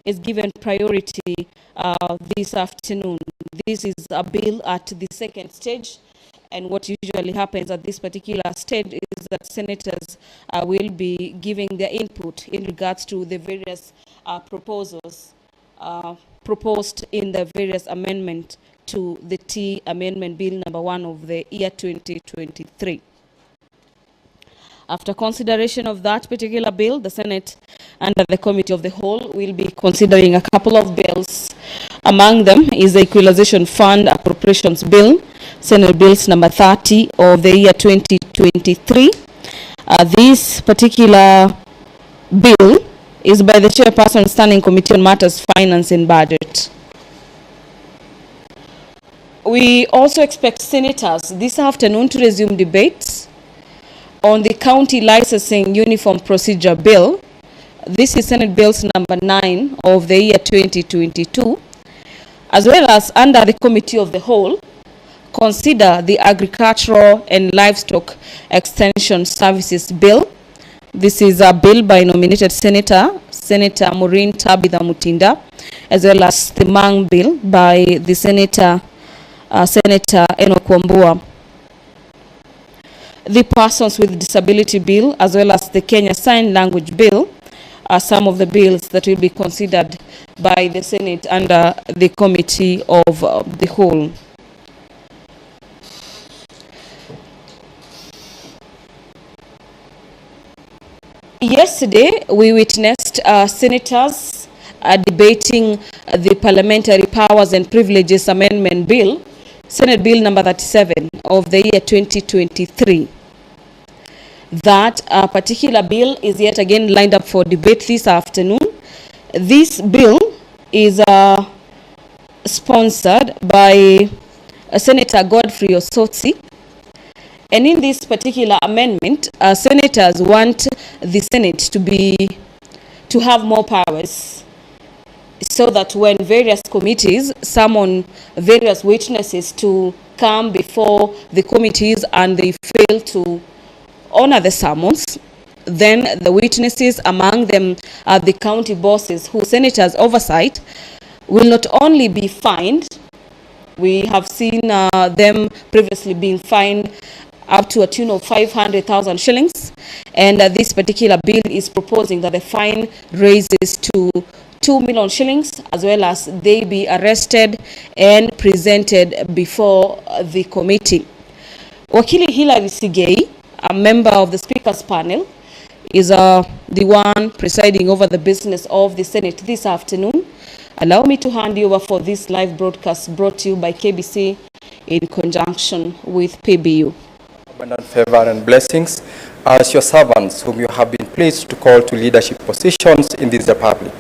is given priority this afternoon. This is a bill at the second stage, and what usually happens at this particular stage is that senators will be giving their input in regards to the various proposals proposed in the various amendment to the T Amendment Bill number 1 of the year 2023. After consideration of that particular bill, the Senate under the Committee of the Whole will be considering a couple of bills. Among them is the Equalization Fund Appropriations Bill, Senate Bills number 30 of the year 2023. This particular bill is by the Chairperson Standing Committee on Matters Finance and Budget. We also expect senators this afternoon to resume debates on the County Licensing Uniform Procedure Bill. This is Senate Bills number 9 of the year 2022, as well as under the Committee of the Whole, consider the Agricultural and Livestock Extension Services Bill. This is a bill by nominated Senator Maureen Tabitha Mutinda, as well as the Mang Bill by the Senator Enoch Wambua. The Persons with Disability Bill, as well as the Kenya Sign Language Bill, are some of the bills that will be considered by the Senate under the Committee of the Whole. Yesterday, we witnessed senators debating the Parliamentary Powers and Privileges Amendment Bill, Senate Bill number 37 of the year 2023. That particular bill is yet again lined up for debate this afternoon. This bill is sponsored by Senator Godfrey Osotsi. And in this particular amendment, senators want the Senate to have more powers, so that when various committees summon various witnesses to come before the committees and they fail to honor the summons, then the witnesses, among them are the county bosses who senators oversight, will not only be fined. We have seen them previously being fined up to a tune of 500,000 shillings, and this particular bill is proposing that the fine raises to 2 million shillings, as well as they be arrested and presented before the committee. Wakili Hilary Sigei, a member of the Speaker's panel, is the one presiding over the business of the Senate this afternoon. Allow me to hand you over for this live broadcast brought to you by KBC in conjunction with PBU. Abundant favor and blessings as your servants whom you have been pleased to call to leadership positions in this republic.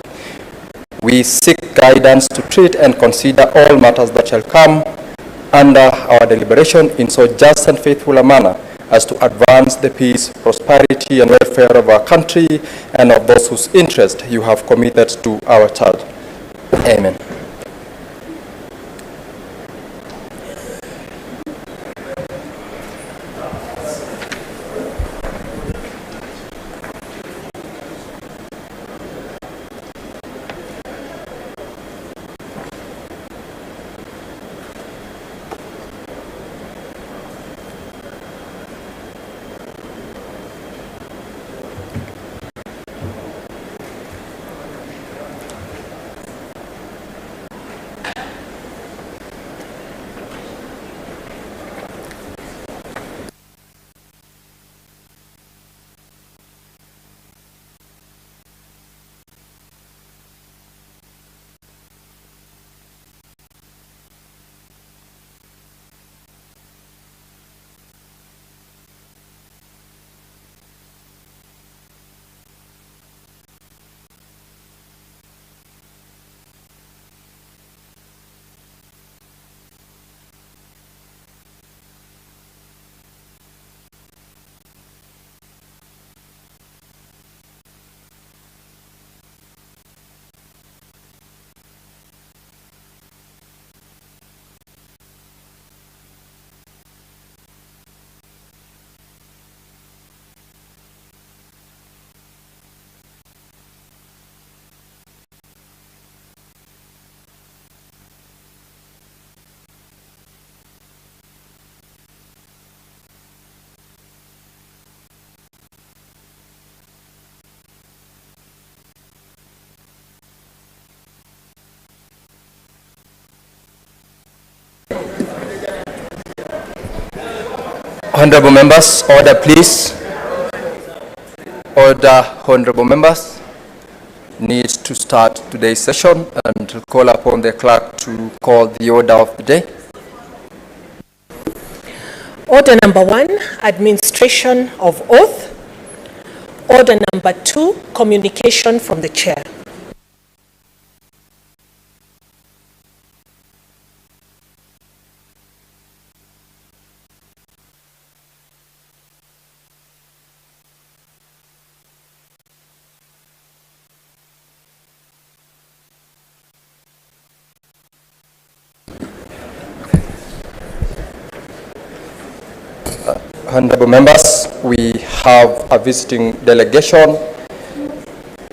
We seek guidance to treat and consider all matters that shall come under our deliberation in so just and faithful a manner as to advance the peace, prosperity, and welfare of our country and of those whose interest you have committed to our child. Amen. Honorable members, order please. Order, honorable members. Need to start today's session and call upon the clerk to call the order of the day. Order number 1, administration of oath. Order number 2, communication from the chair. Honorable members, we have a visiting delegation,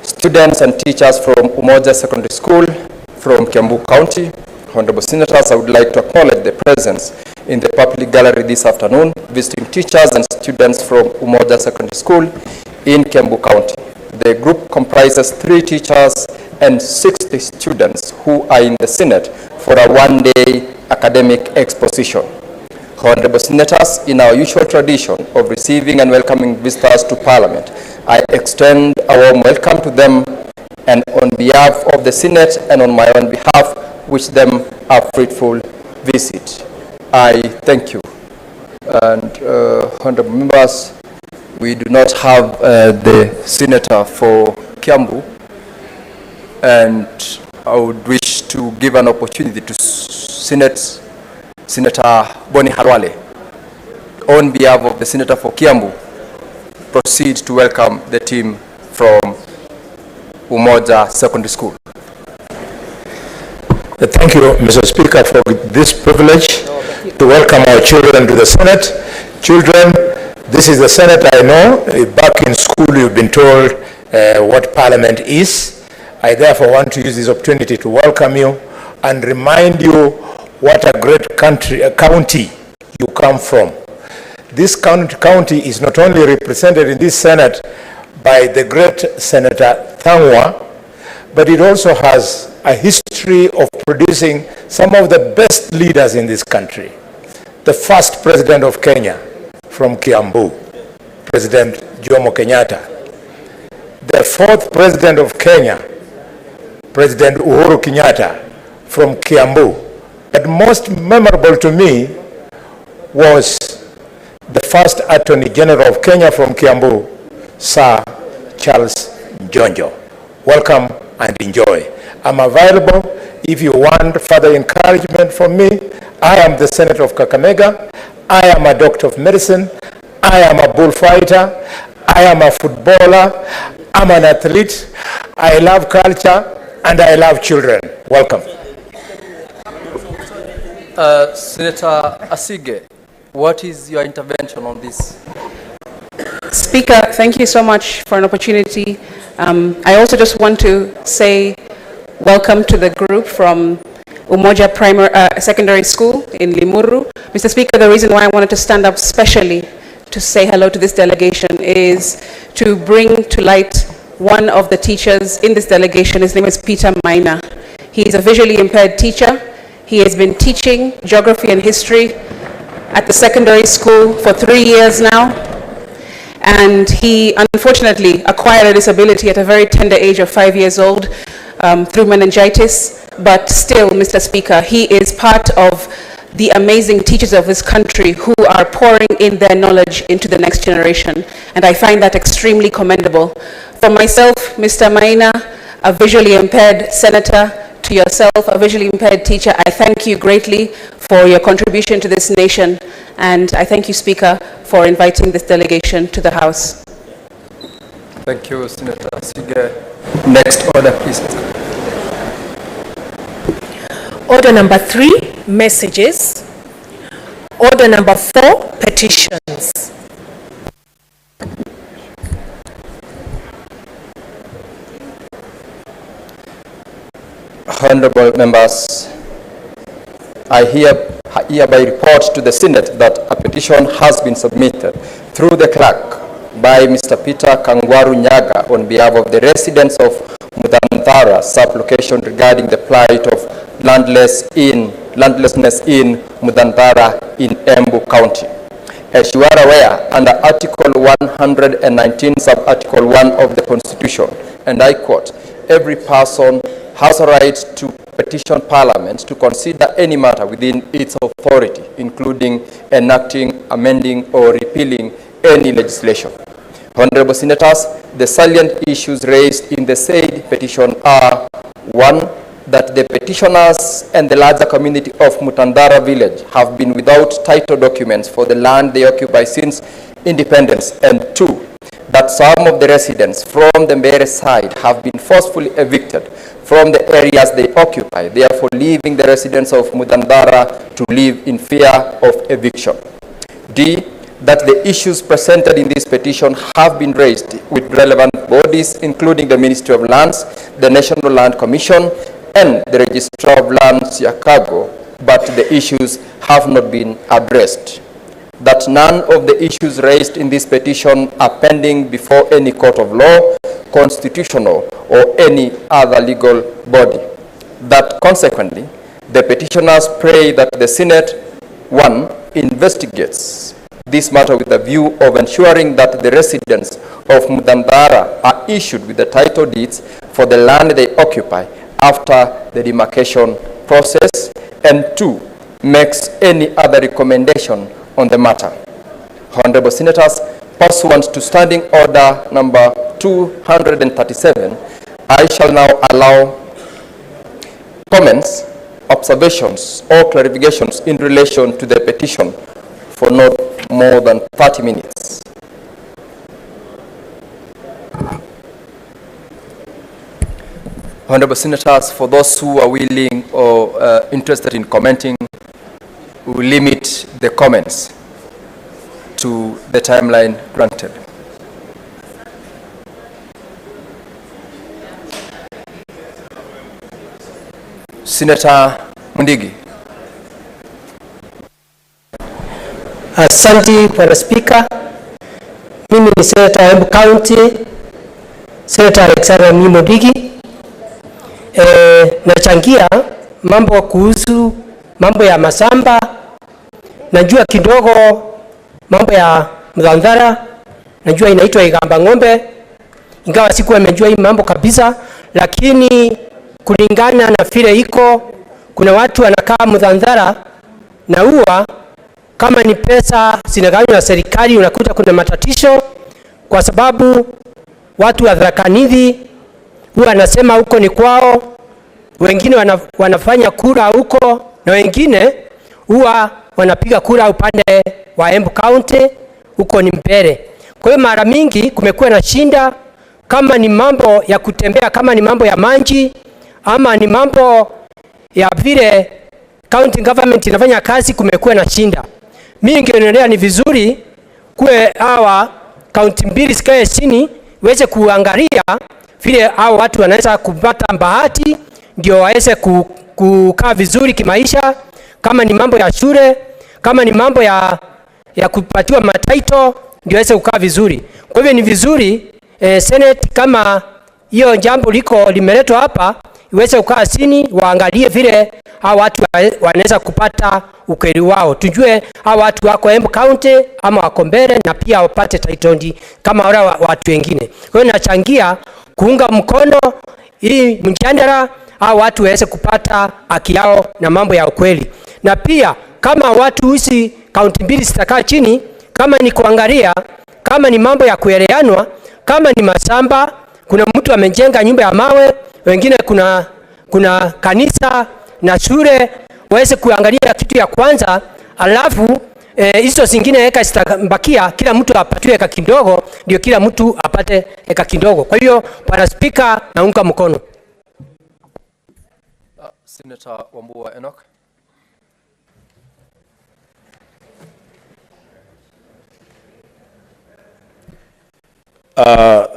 students and teachers from Umoja Secondary School from Kiambu County. Honorable Senators, I would like to acknowledge the presence in the public gallery this afternoon, visiting teachers and students from Umoja Secondary School in Kiambu County. The group comprises 3 teachers and 60 students who are in the Senate for a one-day academic exposition. Honorable Senators, in our usual tradition of receiving and welcoming visitors to Parliament, I extend a warm welcome to them, and on behalf of the Senate and on my own behalf, wish them a fruitful visit. I thank you. And honorable members, we do not have the Senator for Kiambu, and I would wish to give an opportunity to Senator Boni Harwale, on behalf of the Senator for Kiambu, proceed to welcome the team from Umoja Secondary School. Thank you, Mr. Speaker, for this privilege to welcome our children to the Senate. Children, this is the Senate I know. Back in school, you've been told what Parliament is. I therefore want to use this opportunity to welcome you and remind you what a great county you come from. This county is not only represented in this Senate by the great Senator Thangwa, but it also has a history of producing some of the best leaders in this country. The first president of Kenya from Kiambu, President Jomo Kenyatta. The fourth president of Kenya, President Uhuru Kenyatta from Kiambu. But most memorable to me was the first Attorney General of Kenya from Kiambu, Sir Charles Njonjo. Welcome and enjoy. I'm available if you want further encouragement from me. I am the Senator of Kakamega. I am a doctor of medicine. I am a bullfighter. I am a footballer. I'm an athlete. I love culture and I love children. Welcome. Senator Asige, what is your intervention on this? Speaker, thank you so much for an opportunity. I also just want to say welcome to the group from Umoja Secondary School in Limuru. Mr. Speaker, the reason why I wanted to stand up specially to say hello to this delegation is to bring to light one of the teachers in this delegation. His name is Peter Maina. He is a visually impaired teacher. He has been teaching geography and history at the secondary school for 3 years now. And he unfortunately acquired a disability at a very tender age of 5 years old through meningitis. But still, Mr. Speaker, he is part of the amazing teachers of this country who are pouring in their knowledge into the next generation. And I find that extremely commendable. For myself, Mr. Maina, a visually impaired senator, to yourself, a visually impaired teacher, I thank you greatly for your contribution to this nation, and I thank you, Speaker, for inviting this delegation to the House. Thank you, Senator Sige. Next order, please. Order number 3, messages. Order number 4, petitions. Honorable members, I hereby report to the Senate that a petition has been submitted through the clerk by Mr. Peter Kangwaru Nyaga on behalf of the residents of Mudanthara sub-location regarding the plight of landlessness in Mudanthara in Embu County. As you are aware, under Article 119, sub-Article 1 of the Constitution, and I quote, every person has a right to petition Parliament to consider any matter within its authority, including enacting, amending, or repealing any legislation. Honorable Senators, the salient issues raised in the said petition are: 1, that the petitioners and the larger community of Mutandara village have been without title documents for the land they occupy since independence, and 2, that some of the residents from the Mbere side have been forcefully evicted from the areas they occupy, therefore leaving the residents of Mutandara to live in fear of eviction. D, that the issues presented in this petition have been raised with relevant bodies, including the Ministry of Lands, the National Land Commission, and the Registrar of Lands, AJAABU, but the issues have not been addressed. That none of the issues raised in this petition are pending before any court of law, constitutional, or any other legal body. That consequently, the petitioners pray that the Senate, 1, investigates this matter with a view of ensuring that the residents of Mutandara are issued with the title deeds for the land they occupy after the demarcation process, and 2, makes any other recommendation on the matter. Honorable Senators, pursuant to Standing Order number 237, I shall now allow comments, observations, or clarifications in relation to the petition for not more than 30 minutes. Honorable Senators, for those who are willing or interested in commenting, we will limit the comments to the timeline granted. Senator Mundigi. Asante Bwana Spika. Mimi ni Senator Embu County, Senator Alexander Mundigi. Nachangia mambo kuhusu mambo ya masamba. Najua kidogo mambo ya Mutandara, najua inaitwa Igamba Ng'ombe, ingawa sikuwa nimejua hii mambo kabisa, lakini kulingana na vile iko, kuna watu wanakaa Mutandara na huwa kama ni pesa zinagawanywa na serikali, unakuta kuna matatizo kwa sababu watu wa Tharaka-Nithi huwa anasema huko ni kwao, wengine wanafanya kura huko, na wengine huwa wanapiga kura upande wa Embu County, huko ni Mbere. Kwa hiyo mara mingi kumekuwa na shinda, kama ni mambo ya kutembea, kama ni mambo ya maji, ama ni mambo ya vile county government inafanya kazi, kumekuwa na shinda. Mimi ningeonelea ni vizuri kuwe hawa county mbili sikae chini, weze kuangalia vile hao watu wanaweza kupata bahati, ndio waweze kukaa vizuri kimaisha, kama ni mambo ya shule, kama ni mambo ya kupatiwa mataito, ndio waweze kukaa vizuri. Kwa hivyo ni vizuri Senate, kama hiyo jambo liko limeletwa hapa, iweze kukaa chini, waangalie vile hao watu wanaweza kupata ukweli wao. Tujue hao watu wako Embu County ama wako Mbere, na pia wapate title kama wale watu wengine. Kwa hiyo nachangia kuunga mkono hii mjadala, hao watu waweze kupata haki yao na mambo ya ukweli. Na pia kama watu hizi county mbili zitakaa chini, kama ni kuangalia, kama ni mambo ya kueleanwa, kama ni masamba, kuna mtu amejenga nyumba ya mawe, wengine kuna kanisa na shule, waweze kuangalia kitu ya kwanza, alafu hizo zingine eka zitabakia, kila mtu apatiwe eka kidogo, ndio kila mtu apate eka kidogo. Kwa hiyo Bwana Spika, naunga mkono. Senator Wambua Enoch.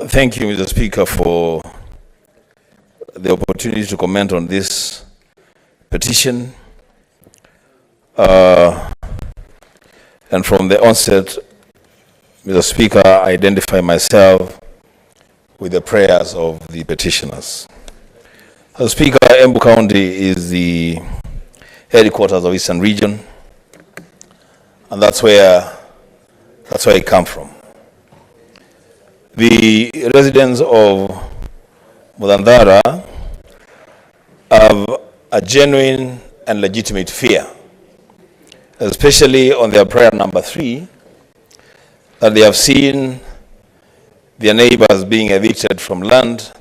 Thank you, Mr. Speaker, for the opportunity to comment on this petition. And from the onset, Mr. Speaker, I identify myself with the prayers of the petitioners. Mr. Speaker, Embu County is the headquarters of Eastern Region, and that's where That's where I come from. The residents of Mudandara have a genuine and legitimate fear, especially on their prayer number 3, that they have seen their neighbors being evicted from land,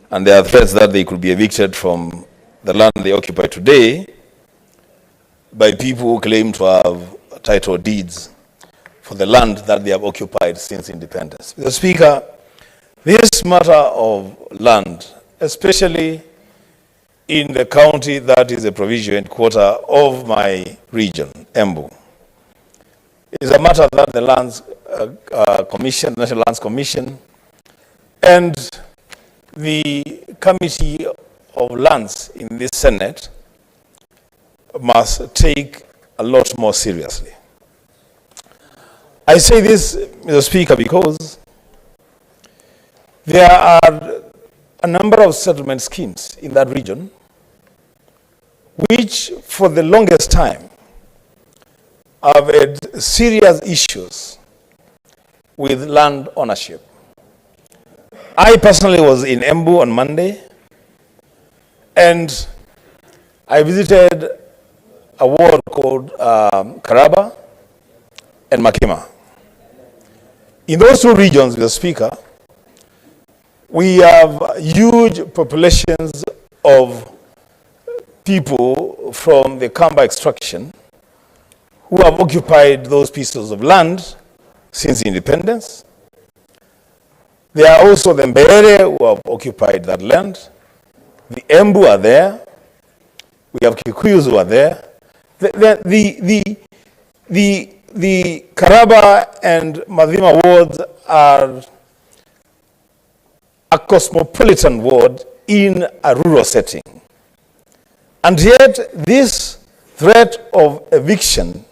and there are threats that they could be evicted from the land they occupy today by people who claim to have title deeds for the land that they have occupied since independence. Mr. Speaker, this matter of land, especially in the county that is the provincial headquarter of my region, Embu, is a matter that the Lands Commission, National Lands Commission, and the Committee of Lands in this Senate must take a lot more seriously. I say this, Mr. Speaker, because there are a number of settlement schemes in that region which, for the longest time, have had serious issues with land ownership. I personally was in Embu on Monday, and I visited a ward called Karaba and Makima. In those two regions, Mr. Speaker, we have huge populations of people from the Kamba extraction who have occupied those pieces of land since independence. There are also the Mbere who have occupied that land. The Embu are there. We have Kikuyus who are there. The Karaba and Madhima wards are a cosmopolitan ward in a rural setting. And yet this threat of eviction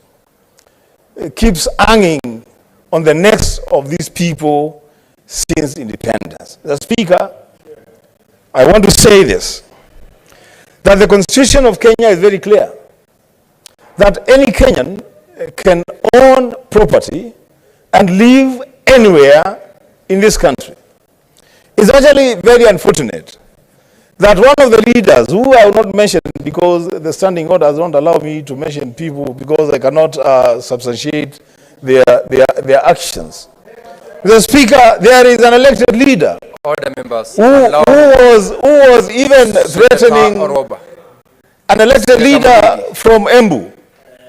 keeps hanging on the necks of these people since independence. Mr. Speaker, I want to say this, that the Constitution of Kenya is very clear, that any Kenyan can own property and live anywhere in this country. It's actually very unfortunate that one of the leaders, who I will not mention because the standing orders don't allow me to mention people because I cannot substantiate their actions. Mr. Speaker, there is an elected leader Order, members. who was even threatening an elected leader from Embu,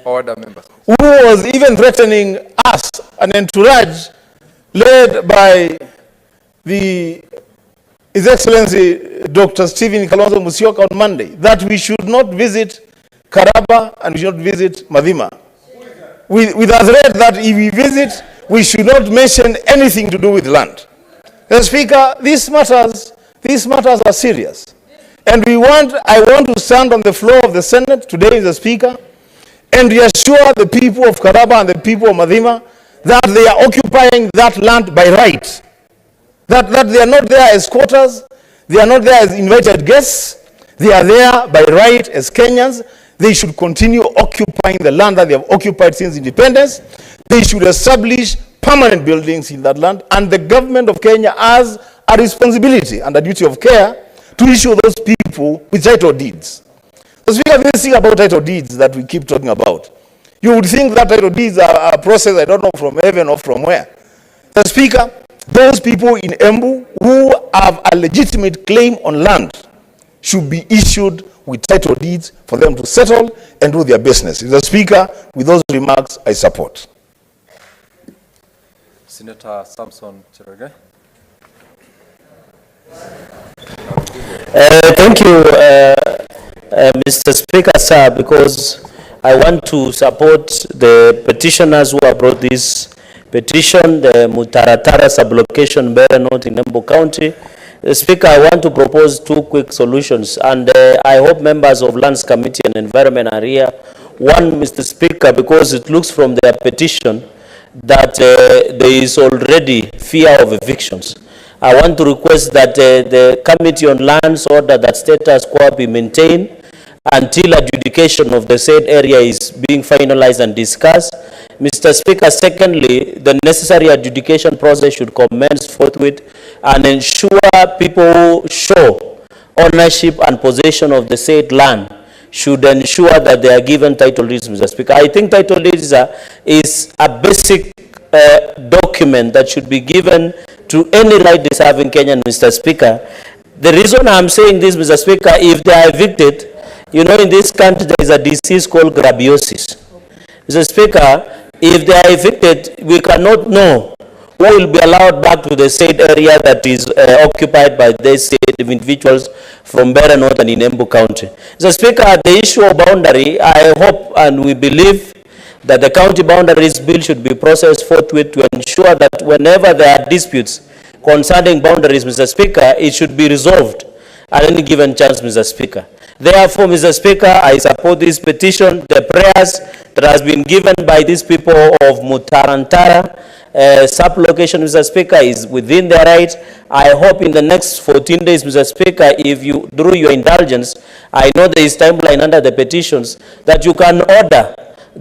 Order, members. who was even threatening us, an entourage led by His Excellency Dr. Stephen Kalonzo Musyoka on Monday, that we should not visit Karaba and we should not visit Madhima. With a threat that if we visit, we should not mention anything to do with land. Mr. Speaker, these matters are serious. And I want to stand on the floor of the Senate today, Mr. Speaker, and reassure the people of Karaba and the people of Madhima that they are occupying that land by right. That they are not there as squatters, they are not there as invited guests, they are there by right as Kenyans. They should continue occupying the land that they have occupied since independence. They should establish permanent buildings in that land, and the government of Kenya has a responsibility and a duty of care to issue those people with title deeds. So speaking of this thing about title deeds that we keep talking about, you would think that title deeds are a process, I don't know from heaven or from where. The Speaker, those people in Embu who have a legitimate claim on land should be issued with title deeds for them to settle and do their business. Mr. Speaker, with those remarks, I support. Senator Samson Cherogey. Thank you, Mr. Speaker, sir, because I want to support the petitioners who have brought this petition, the Mutaratara sublocation Mbere North in Embu County. Speaker, I want to propose two quick solutions, and I hope members of Lands Committee and Environment are here. One, Mr. Speaker, because it looks from their petition that there is already fear of evictions. I want to request that the Committee on Lands order that status quo be maintained, until adjudication of the said area is being finalized and discussed. Mr. Speaker, secondly, the necessary adjudication process should commence forthwith and ensure people who show ownership and possession of the said land should ensure that they are given title deeds, Mr. Speaker. I think title deeds is a basic document that should be given to any right deserving Kenyan, Mr. Speaker. The reason I'm saying this, Mr. Speaker, if they are evicted, you know, in this country there is a disease called grabiosis. Mr. Speaker, if they are evicted, we cannot know who will be allowed back to the said area that is occupied by these said individuals from Bera North and in Embu County. Mr. Speaker, the issue of boundary, I hope and we believe that the county boundaries bill should be processed forthwith to ensure that whenever there are disputes concerning boundaries, Mr. Speaker, it should be resolved at any given chance, Mr. Speaker. Therefore, Mr. Speaker, I support this petition. The prayers that has been given by these people of Mutarantara sub-location, Mr. Speaker, is within their right. I hope in the next 14 days, Mr. Speaker, if you, through your indulgence, I know there is timeline under the petitions, that you can order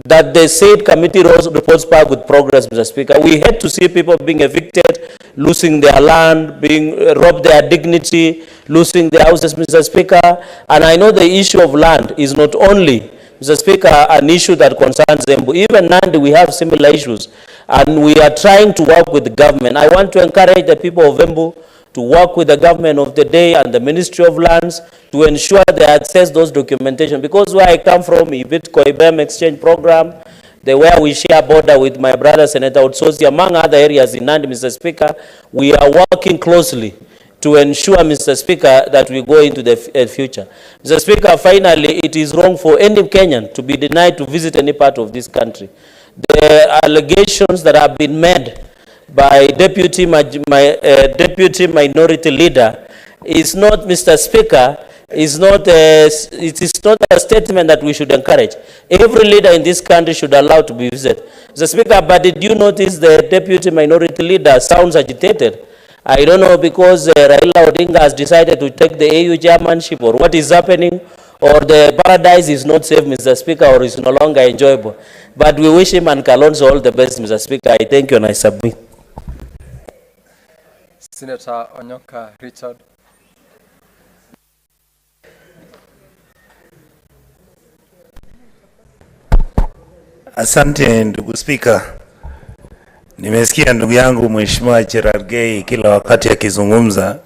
that the said committee reports back with progress, Mr. Speaker. We hate to see people being evicted, losing their land, being robbed their dignity, losing their houses, Mr. Speaker. And I know the issue of land is not only, Mr. Speaker, an issue that concerns Embu. Even Nandi, we have similar issues. And we are trying to work with the government. I want to encourage the people of Embu to work with the government of the day and the Ministry of Lands to ensure they access those documentation. Because where I come from, Ibit Koibem Exchange Program, where we share border with my brother Senator Otsosi, among other areas in Nandi, Mr. Speaker, we are working closely to ensure, Mr. Speaker, that we go into the future. Mr. Speaker, finally, it is wrong for any Kenyan to be denied to visit any part of this country. The allegations that have been made by Deputy Minority Leader is not, Mr. Speaker, it is not a statement that we should encourage. Every leader in this country should allow to be visited. Mr. Speaker, but did you notice the Deputy Minority Leader sounds agitated? I don't know, because Raila Odinga has decided to take the AU chairmanship, or what is happening, or the paradise is not safe, Mr. Speaker, or is no longer enjoyable. But we wish him and Kalonzo all the best, Mr. Speaker. I thank you and I submit. Senator Onyoka Richard. Asante ndugu Spika. Nimesikia ndugu yangu Mheshimiwa Cherargei kila wakati akizungumza.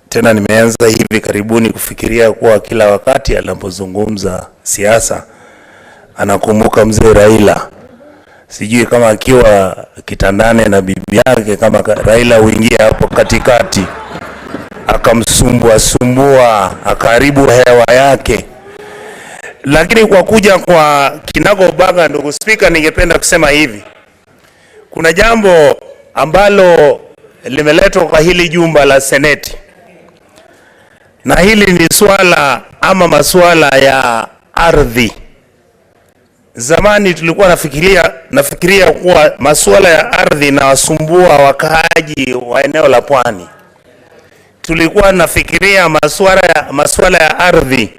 Tena nimeanza hivi karibuni kufikiria kuwa kila wakati anapozungumza siasa anakumbuka mzee Raila. Sijui kama akiwa kitandane na bibi yake, kama Raila huingia hapo katikati akamsumbua akaribu hewa yake. Lakini kwa kuja kwa kinagobaga, ndugu Spika, ningependa kusema hivi. Kuna jambo ambalo limeletwa kwa hili jumba la Seneti. Na hili ni swala ama masuala ya ardhi. Zamani tulikuwa nafikiria kuwa masuala ya ardhi na wasumbua wakaaji wa eneo la Pwani. Tulikuwa nafikiria masuala ya ardhi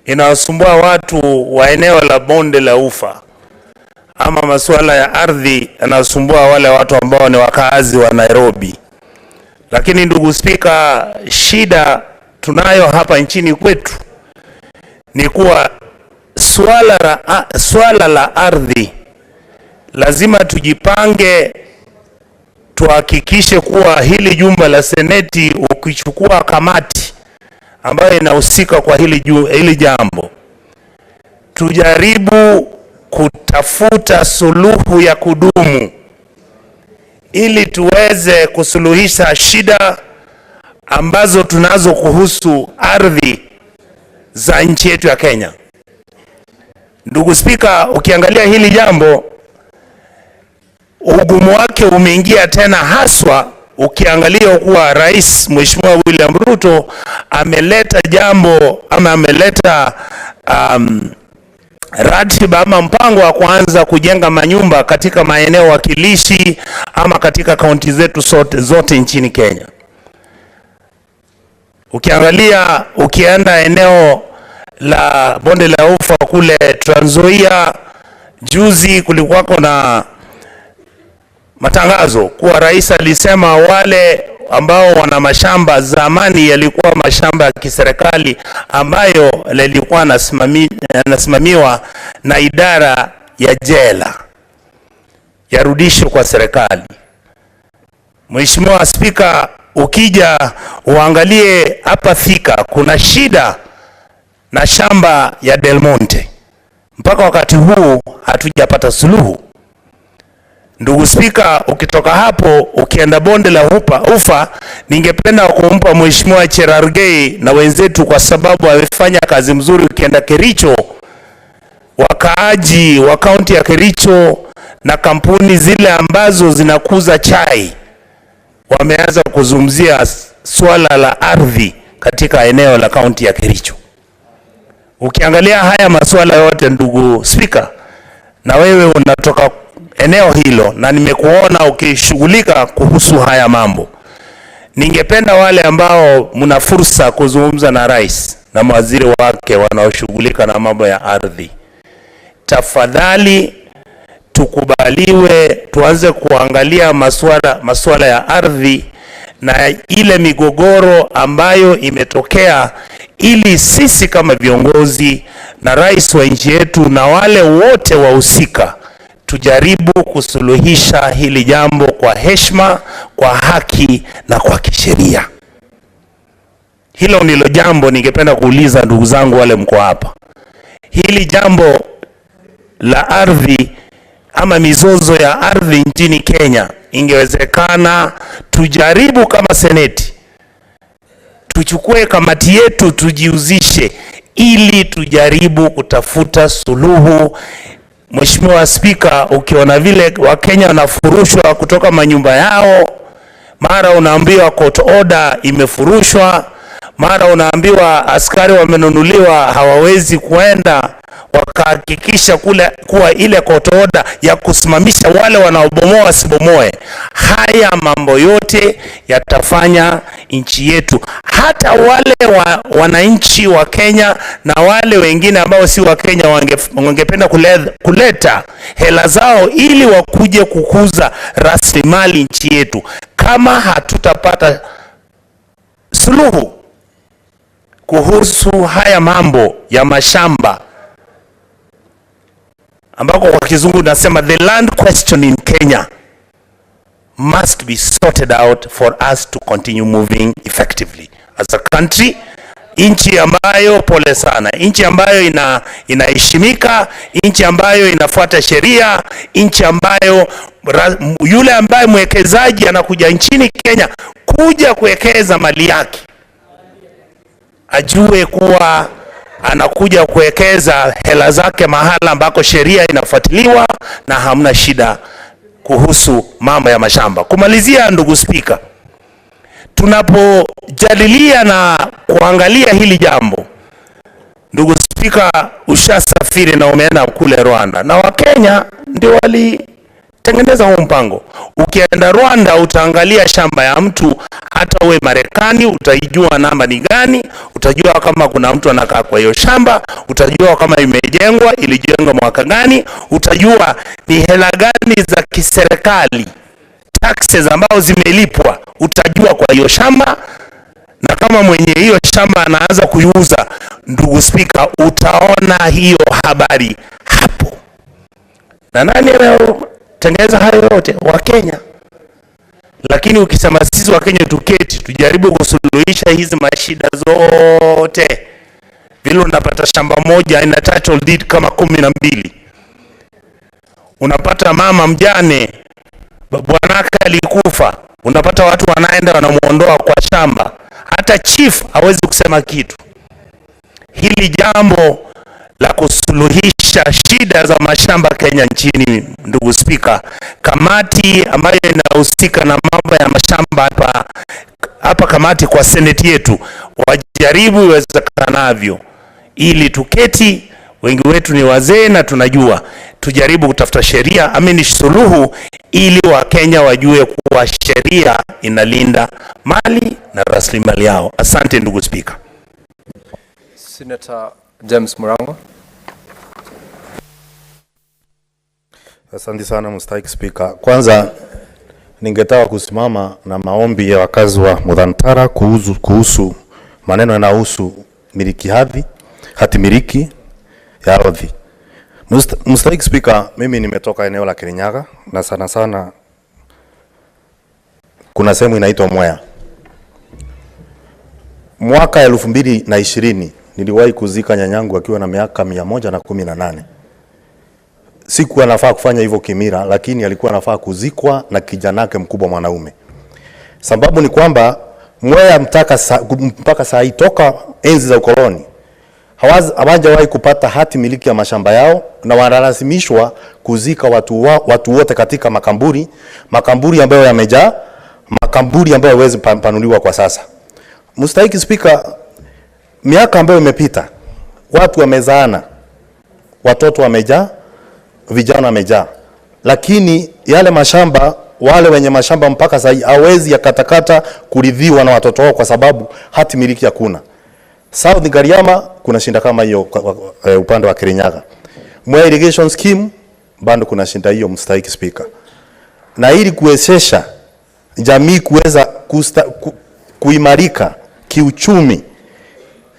inawasumbua watu wa eneo la bonde la Ufa, ama masuala ya ardhi yanasumbua wale watu ambao ni wakaazi wa Nairobi. Lakini ndugu Spika, shida tunayo hapa nchini kwetu ni kuwa swala la ardhi lazima tujipange, tuhakikishe kuwa hili jumba la Seneti ukichukua kamati ambayo inahusika kwa hili jambo, tujaribu kutafuta suluhu ya kudumu ili tuweze kusuluhisha shida ambazo tunazo kuhusu ardhi za nchi yetu ya Kenya. Ndugu Spika, ukiangalia hili jambo, ugumu wake umeingia tena, haswa ukiangalia kuwa Rais Mheshimiwa William Ruto ameleta jambo ama ameleta ratiba ama mpango wa kuanza kujenga manyumba katika maeneo wakilishi ama katika kaunti zetu zote nchini Kenya. Ukiangalia, ukienda eneo la bonde la ufa kule Trans Nzoia, juzi kulikuwako na matangazo kuwa rais alisema wale ambao wana mashamba zamani yalikuwa mashamba ya kiserikali ambayo yalikuwa yanasimamiwa na idara ya jela yarudishwe kwa serikali. Mheshimiwa Spika, ukija uangalie hapa Thika kuna shida na shamba ya Del Monte. Mpaka wakati huu hatujapata suluhu. Ndugu Spika, ukitoka hapo ukienda bonde la ufa, ningependa kumpa Mheshimiwa Cherargei na wenzetu kwa sababu wamefanya kazi mzuri. Ukienda Kericho, wakaaji wa kaunti ya Kericho na kampuni zile ambazo zinakuza chai wameanza kuzungumzia swala la ardhi katika eneo la kaunti ya Kericho. Ukiangalia haya masuala yote, ndugu Spika, na wewe unatoka eneo hilo na nimekuona ukishughulika kuhusu haya mambo, ningependa wale ambao mna fursa kuzungumza na rais na mawaziri wake wanaoshughulika na mambo ya ardhi, tafadhali tukubaliwe tuanze kuangalia masuala ya ardhi na ile migogoro ambayo imetokea, ili sisi kama viongozi na rais wa nchi yetu na wale wote wahusika tujaribu kusuluhisha hili jambo kwa heshima, kwa haki na kwa kisheria. Hilo ndilo jambo ningependa kuuliza ndugu zangu wale mko hapa. Hili jambo la ardhi ama mizozo ya ardhi nchini Kenya, ingewezekana tujaribu kama seneti, tuchukue kamati yetu tujihusishe ili tujaribu kutafuta suluhu. Mheshimiwa Spika, ukiona vile Wakenya wanafurushwa kutoka manyumba yao, mara unaambiwa court order imefurushwa, mara unaambiwa askari wamenunuliwa hawawezi kuenda, wakahakikisha kuwa ile court order ya kusimamisha wale wanaobomoa wasibomoe. Haya mambo yote yatafanya nchi yetu, hata wale wananchi wa Kenya na wale wengine ambao si wa Kenya wangependa kuleta hela zao ili wakuje kukuza rasilimali nchi yetu. Kama hatutapata suluhu kuhusu haya mambo ya mashamba, ambako kwa kizungu nasema the land question in Kenya must be sorted out for us to continue moving effectively as a country. Nchi ambayo, pole sana, nchi ambayo inaheshimika, nchi ambayo inafuata sheria, nchi ambayo yule ambaye mwekezaji anakuja nchini Kenya kuja kuwekeza mali yake ajue kuwa anakuja kuwekeza hela zake mahala ambako sheria inafuatiliwa na hamna shida kuhusu mambo ya mashamba. Kumalizia, ndugu Spika, tunapojadilia na kuangalia hili jambo, ndugu Spika, ushasafiri na umeenda kule Rwanda na Wakenya ndio walitengeneza huu mpango. Ukienda Rwanda utaangalia shamba ya mtu, hata uwe Marekani utajua namba ni gani, utajua kama kuna mtu anakaa kwa hiyo shamba, utajua kama imejengwa, ilijengwa mwaka gani, utajua ni hela gani za kiserikali, taxes ambao zimelipwa, utajua kwa hiyo shamba. Na kama mwenye hiyo shamba anaanza kuiuza, ndugu Spika, utaona hiyo habari hapo. Na nani anatengeneza hayo yote? Wakenya. Lakini ukisema sisi Wakenya tuketi tujaribu kusuluhisha hizi mashida zote, vile unapata shamba moja ina title deed kama 12, unapata mama mjane bwanake alikufa, unapata watu wanaenda wanamuondoa kwa shamba, hata chief hawezi kusema kitu. Hili jambo la kusuluhisha shida za mashamba Kenya nchini, ndugu Spika, kamati ambayo inahusika na mambo ya mashamba hapa kamati kwa seneti yetu wajaribu iwezekanavyo ili tuketi, wengi wetu ni wazee na tunajua, tujaribu kutafuta sheria suluhu ili Wakenya wajue kuwa sheria inalinda mali na rasilimali yao. Asante ndugu Spika. Senator James Murango. Asante sana Mstahiki Speaker. Kwanza ningetaka kusimama na maombi ya wakazi wa Mudhantara kuhusu maneno yanayohusu miliki hati miliki ya ardhi. Mstahiki Speaker, mimi nimetoka eneo la Kirinyaga na sana sana kuna sehemu inaitwa Mwea. Mwaka 2020 niliwahi kuzika nyanyangu akiwa na miaka 118. Sikuwa nafaa kufanya hivyo kimira, lakini alikuwa nafaa kuzikwa na kijanake mkubwa mwanaume. Sababu ni kwamba Mwea mpaka saa hii toka enzi za ukoloni hawajawahi kupata hati miliki ya mashamba yao, na wanalazimishwa kuzika watu wote katika makamburi ambayo yamejaa, makamburi ambayo hawezi panuliwa kwa sasa. Mstahiki Speaker, miaka ambayo imepita, watu wamezaana, watoto wamejaa, vijana wamejaa, lakini yale mashamba, wale wenye mashamba mpaka sasa hawezi yakatakata kuridhiwa na watoto wao kwa sababu hati miliki hakuna. South Gariama kuna shinda kama hiyo upande wa Kirinyaga. Mwea irrigation scheme bado kuna shinda hiyo, Mstahiki Speaker. Na ili kuwezesha jamii kuweza kuimarika kiuchumi,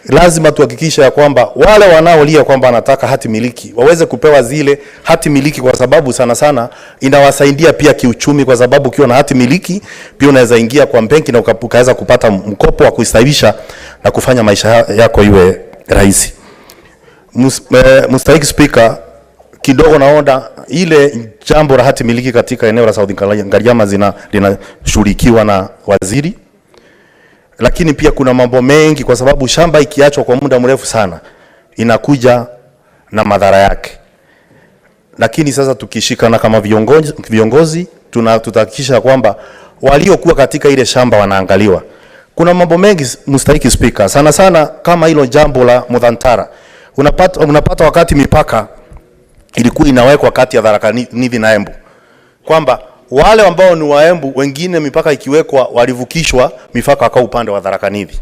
lazima tuhakikisha ya kwamba wale wanaolia kwamba wanataka hati miliki waweze kupewa zile hati miliki, kwa sababu sana sana inawasaidia pia kiuchumi, kwa sababu ukiwa na hati miliki pia unaweza ingia kwa benki na ukaweza kupata mkopo wa kustawisha na kufanya maisha yako iwe rahisi. Mstahiki Speaker, kidogo naona ile jambo la hati miliki katika eneo la South Gariama linashughulikiwa na waziri, lakini pia kuna mambo mengi, kwa sababu shamba ikiachwa kwa muda mrefu sana inakuja na madhara yake. Lakini sasa tukishikana kama viongozi tutahakikisha kwamba waliokuwa katika ile shamba wanaangaliwa. Kuna mambo mengi, Mstahiki Speaker, sana sana kama hilo jambo la Mudhantara. Unapata wakati mipaka ilikuwa inawekwa kati ya Tharaka Nithi na Embu, kwamba wale ambao ni wa Embu wengine mipaka ikiwekwa walivukishwa mipaka kwa upande wa Tharaka Nithi.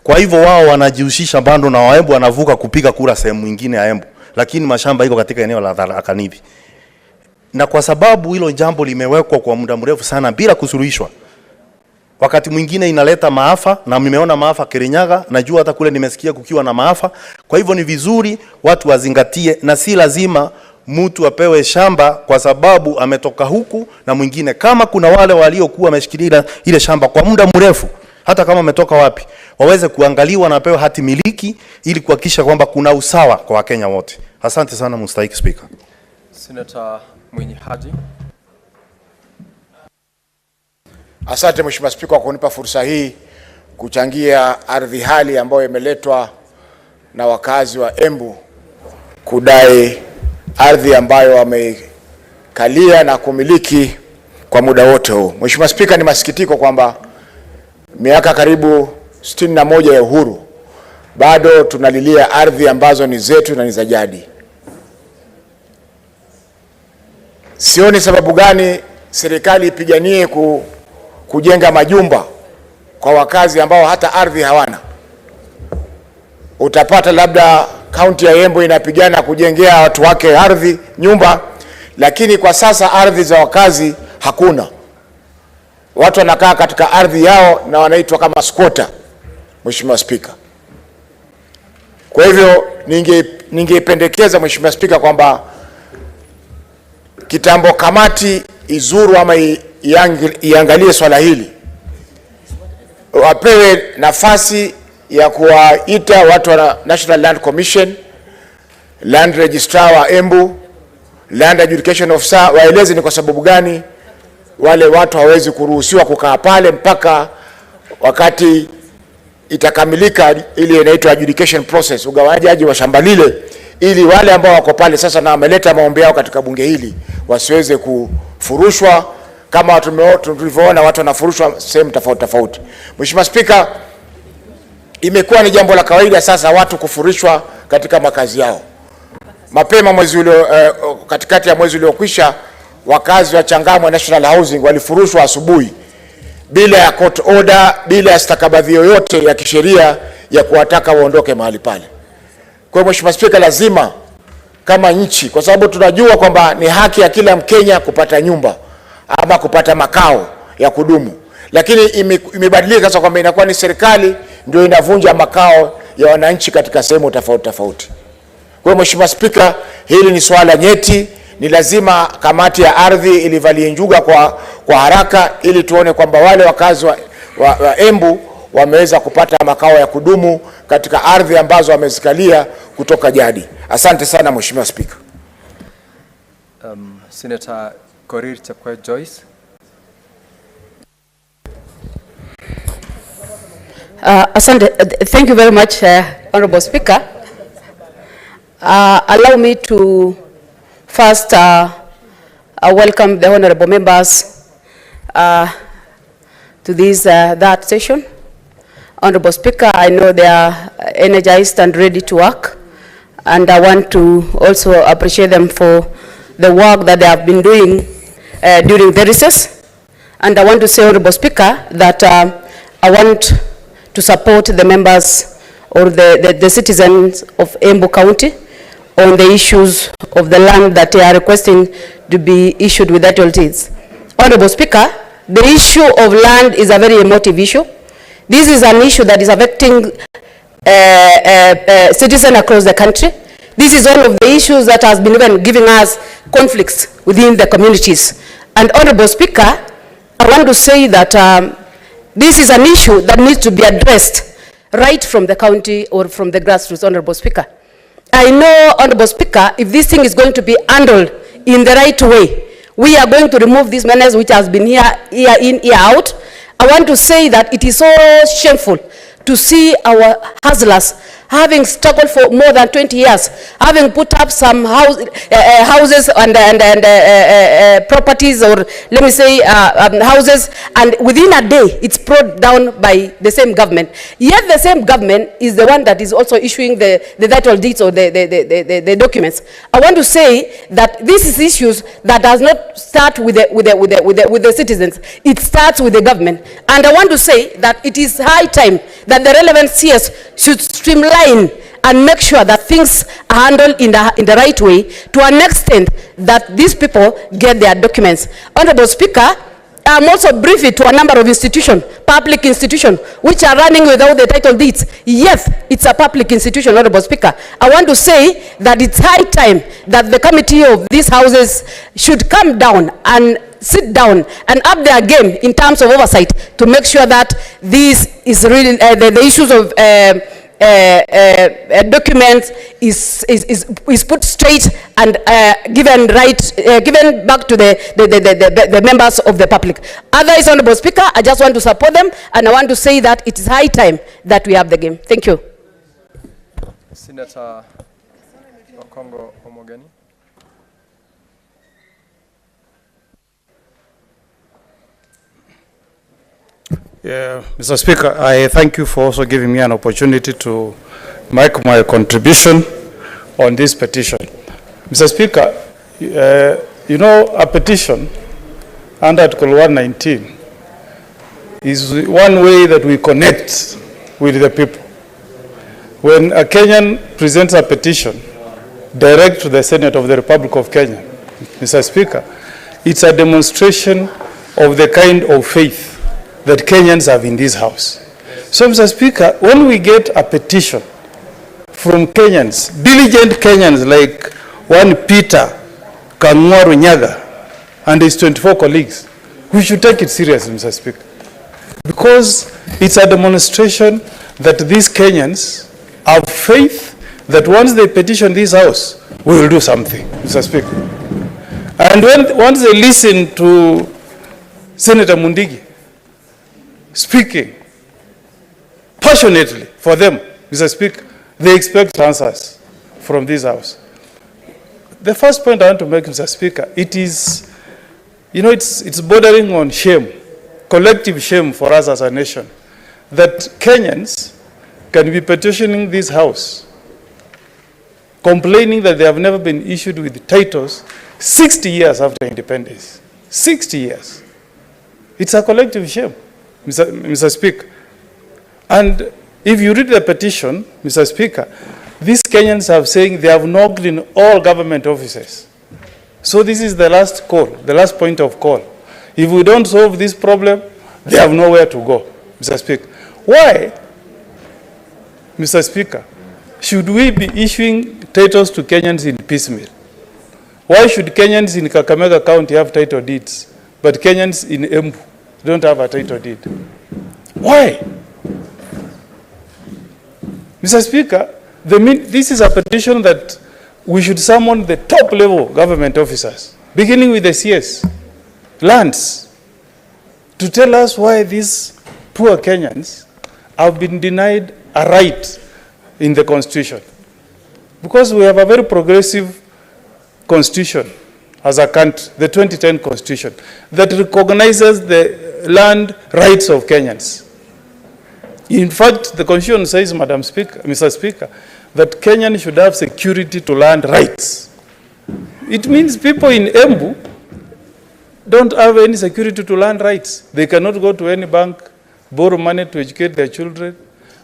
Kwa hivyo wao wanajihusisha bando na wa Embu wanavuka kupiga kura sehemu nyingine ya Embu, lakini mashamba iko katika eneo la Tharaka Nithi. Na kwa sababu hilo jambo limewekwa kwa muda mrefu sana bila kusuluhishwa, wakati mwingine inaleta maafa, na nimeona maafa Kirinyaga, najua hata kule nimesikia kukiwa na maafa. Kwa hivyo ni vizuri watu wazingatie, na si lazima mtu apewe shamba kwa sababu ametoka huku na mwingine. Kama kuna wale waliokuwa wameshikilia ile shamba kwa muda mrefu, hata kama ametoka wapi, waweze kuangaliwa na pewe hati miliki ili kuhakikisha kwamba kuna usawa kwa Wakenya wote. Asante sana Mstahiki Speaker. Senator Mwenye Haji. Asante Mheshimiwa Speaker kwa kunipa fursa hii kuchangia ardhi hali ambayo imeletwa na wakazi wa Embu kudai ardhi ambayo wamekalia na kumiliki kwa muda wote huu. Mheshimiwa Speaker, ni masikitiko kwamba miaka karibu 61 ya uhuru bado tunalilia ardhi ambazo ni zetu na ni za jadi. Sioni sababu gani serikali ipiganie kujenga majumba kwa wakazi ambao hata ardhi hawana. Utapata labda kaunti ya Embu inapigana kujengea watu wake ardhi, nyumba, lakini kwa sasa ardhi za wakazi hakuna. Watu wanakaa katika ardhi yao na wanaitwa kama squatter, Mheshimiwa Speaker. Kwa hivyo ningependekeza Mheshimiwa Speaker kwamba kitambo kamati izuru ama iangalie swala hili, wapewe nafasi ya kuwaita watu wa National Land Commission, Land Registrar wa Embu, Land Adjudication Officer, waeleze ni kwa sababu gani wale watu hawezi kuruhusiwa kukaa pale mpaka wakati itakamilika ile inaitwa adjudication process, ugawanyaji wa shamba lile, ili wale ambao wako pale sasa na wameleta maombi yao katika bunge hili wasiweze kufurushwa kama tulivyoona watu wanafurushwa sehemu tofauti tofauti. Mheshimiwa Speaker, imekuwa ni jambo la kawaida sasa watu kufurushwa katika makazi yao. Mapema katikati ya mwezi uliokwisha, wakazi wa Changamwe National Housing walifurushwa asubuhi bila ya court order, bila ya stakabadhi yoyote ya kisheria ya kuwataka waondoke mahali pale. Kwa hiyo Mheshimiwa Spika, lazima kama nchi, kwa sababu tunajua kwamba ni haki ya kila Mkenya kupata nyumba ama kupata makao ya kudumu, lakini imebadilika sasa kwamba inakuwa ni serikali ndio inavunja makao ya wananchi katika sehemu tofauti tofauti. Kwa hiyo Mheshimiwa Spika, hili ni swala nyeti, ni lazima kamati ya ardhi ilivalie njuga kwa haraka ili tuone kwamba wale wakazi wa Embu wameweza kupata makao ya kudumu katika ardhi ambazo wamezikalia kutoka jadi. Asante sana Mheshimiwa Spika. Senator Korir Chepkwet Joyce. Asante. Thank you very much, Honorable Speaker. Allow me to first welcome the honorable members to this that session. Honorable Speaker, I know they are energized and ready to work, and I want to also appreciate them for the work that they have been doing during the recess. And I want to say, Honorable Speaker, that I want to support the members or the citizens of Embu County on the issues of the land that they are requesting to be issued with title deeds. Honorable Speaker, the issue of land is a very emotive issue. This is an issue that is affecting citizens across the country. This is one of the issues that has been even giving us conflicts within the communities. And Honorable Speaker, I want to say that this is an issue that needs to be addressed right from the county or from the grassroots, Honorable Speaker. I know, Honorable Speaker, if this thing is going to be handled in the right way, we are going to remove this menace which has been here in, here out. I want to say that it is so shameful to see our hustlers having struggled for more than 20 years, having put up some houses and properties, or let me say houses, and within a day it's brought down by the same government. Yet the same government is the one that is also issuing the title deeds or the documents. I want to say that this is issues that does not start with the citizens. It starts with the government. And I want to say that it is high time that the relevant CS should streamline and make sure that things are handled in the right way, to an extent that these people get their documents. Honorable Speaker, I'm also briefing to a number of institutions, public institutions, which are running without the title deeds. Yes, it's a public institution, Honorable Speaker. I want to say that it's high time that the committee of these houses should come down and sit down and up their game in terms of oversight to make sure that this is really the issues of documents is put straight and given back to the members of the public. Otherwise, Honorable Speaker, I just want to support them, and I want to say that it is high time that we have the game. Thank you. Senator Okongo Omogeni. Yeah, Mr. Speaker, I thank you for also giving me an opportunity to make my contribution on this petition. Mr. Speaker, you know, a petition under Article 119 is one way that we connect with the people. When a Kenyan presents a petition direct to the Senate of the Republic of Kenya, Mr. Speaker, it's a demonstration of the kind of faith that Kenyans have in this house. So, Mr. Speaker, when we get a petition from Kenyans, diligent Kenyans like one Peter Kangwaru Nyaga and his 24 colleagues, we should take it seriously, Mr. Speaker, because it's a demonstration that these Kenyans have faith that once they petition this house, we will do something, Mr. Speaker. And once they listen to Senator Mundigi speaking passionately for them, Mr. Speaker, they expect answers from this house. The first point I want to make, Mr. Speaker, it is, you know, it's bordering on shame, collective shame for us as a nation, that Kenyans can be petitioning this house, complaining that they have never been issued with titles 60 years after independence. 60 years. It's a collective shame, Mr. Speaker. And if you read the petition, Mr. Speaker, These Kenyans have saying they have knocked in all government offices. So this is the last call, the last point of call. If we don't solve this problem, they have nowhere to go, Mr. Speaker. Why, Mr. Speaker, should we be issuing titles to Kenyans in piecemeal? Why should Kenyans in Kakamega County have title deeds, but Kenyans in Embu don't have a title deed? Why? Mr. Speaker, this is a petition that we should summon the top level government officers, beginning with the CS, lands, to tell us why these poor Kenyans have been denied a right in the Constitution. Because we have a very progressive Constitution as a country, the 2010 Constitution, that recognizes the land rights of Kenyans. In fact, the Constitution says, Madam Speaker, Mr. Speaker, that Kenyans should have security to land rights. It means people in Embu don't have any security to land rights. They cannot go to any bank, borrow money to educate their children.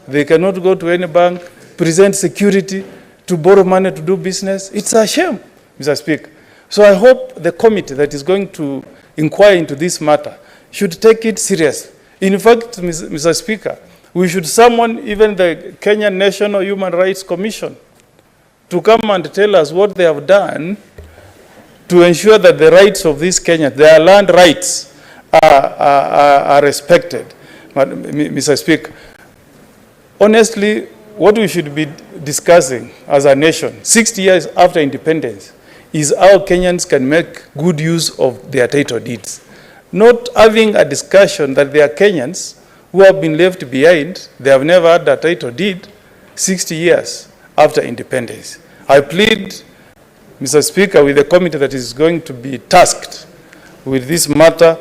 They cannot go to any bank, present security to borrow money to do business. It's a shame, Mr. Speaker. So I hope the committee that is going to inquire into this matter should take it serious. In fact, Mr. Speaker, we should summon even the Kenyan National Human Rights Commission to come and tell us what they have done to ensure that the rights of these Kenyans, their land rights, are respected. Mr. Speaker, honestly, what we should be discussing as a nation, 60 years after independence, is how Kenyans can make good use of their title deeds. Not having a discussion that there are Kenyans who have been left behind, they have never had a title deed 60 years after independence. I plead, Mr. Speaker, with the committee that is going to be tasked with this matter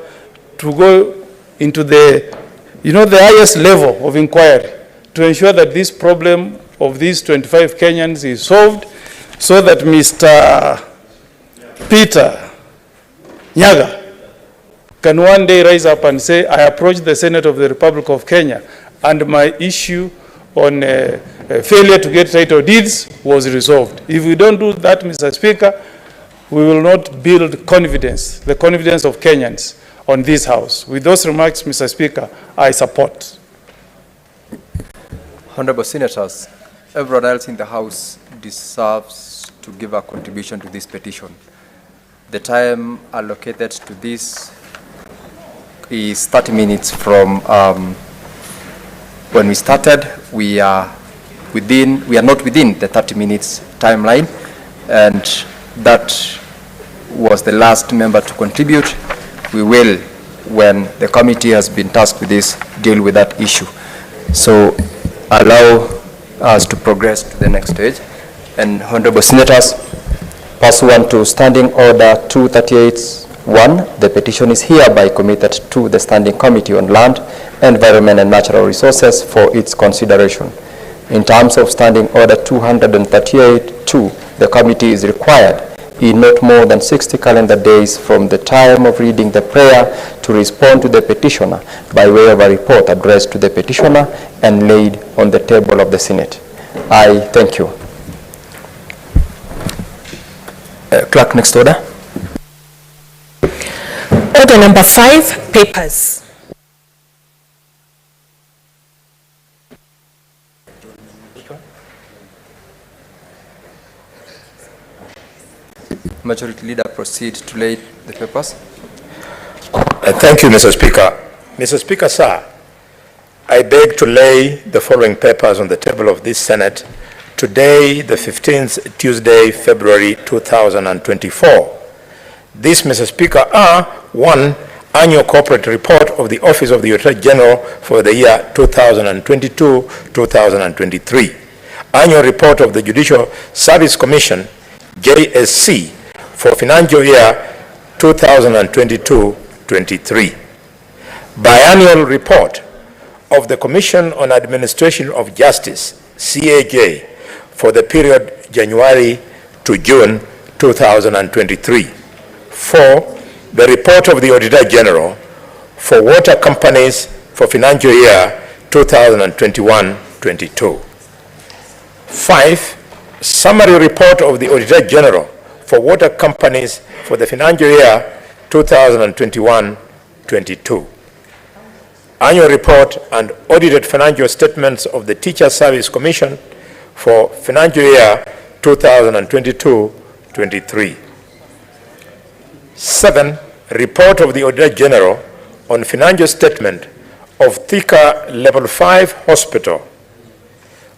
to go into the, the highest level of inquiry to ensure that this problem of these 25 Kenyans is solved so that Mr. Peter Nyaga can one day rise up and say, I approached the Senate of the Republic of Kenya and my issue on failure to get title deeds was resolved. If we don't do that, Mr. Speaker, we will not build confidence, the confidence of Kenyans on this House. With those remarks, Mr. Speaker, I support. Honorable Senators, everyone else in the House deserves to give a contribution to this petition. The time allocated to this is 30 minutes from when we started. We are not within the 30 minutes timeline, and that was the last member to contribute. We will, when the committee has been tasked with this, deal with that issue. So allow us to progress to the next stage. And Honorable Senators, pursuant to Standing Order 238-1, the petition is hereby committed to the Standing Committee on Land, Environment and Natural Resources for its consideration. In terms of Standing Order 238-2, the committee is required in not more than 60 calendar days from the time of reading the prayer to respond to the petitioner by way of a report addressed to the petitioner and laid on the table of the Senate. I thank you. Clerk, next order. Order number 5, papers. Majority Leader, proceed to lay the papers. Thank you, Mr. Speaker. Mr. Speaker, sir, I beg to lay the following papers on the table of this Senate today, the 15th Tuesday, February 2024. This, Mr. Speaker, are 1. Annual Corporate Report of the Office of the Auditor General for the year 2022-2023. Annual Report of the Judicial Service Commission, JSC, for financial year 2022-23. Biannual Report of the Commission on Administration of Justice, CAJ, for the period January to June 2023. 4. The Report of the Auditor General for water companies for financial year 2021-22. 5. Summary report of the Auditor General for water companies for the financial year 2021-22. Annual report and audited financial statements of the Teacher Service Commission for financial year 2022-23. 7. Report of the Auditor General on financial statement of Thika Level 5 Hospital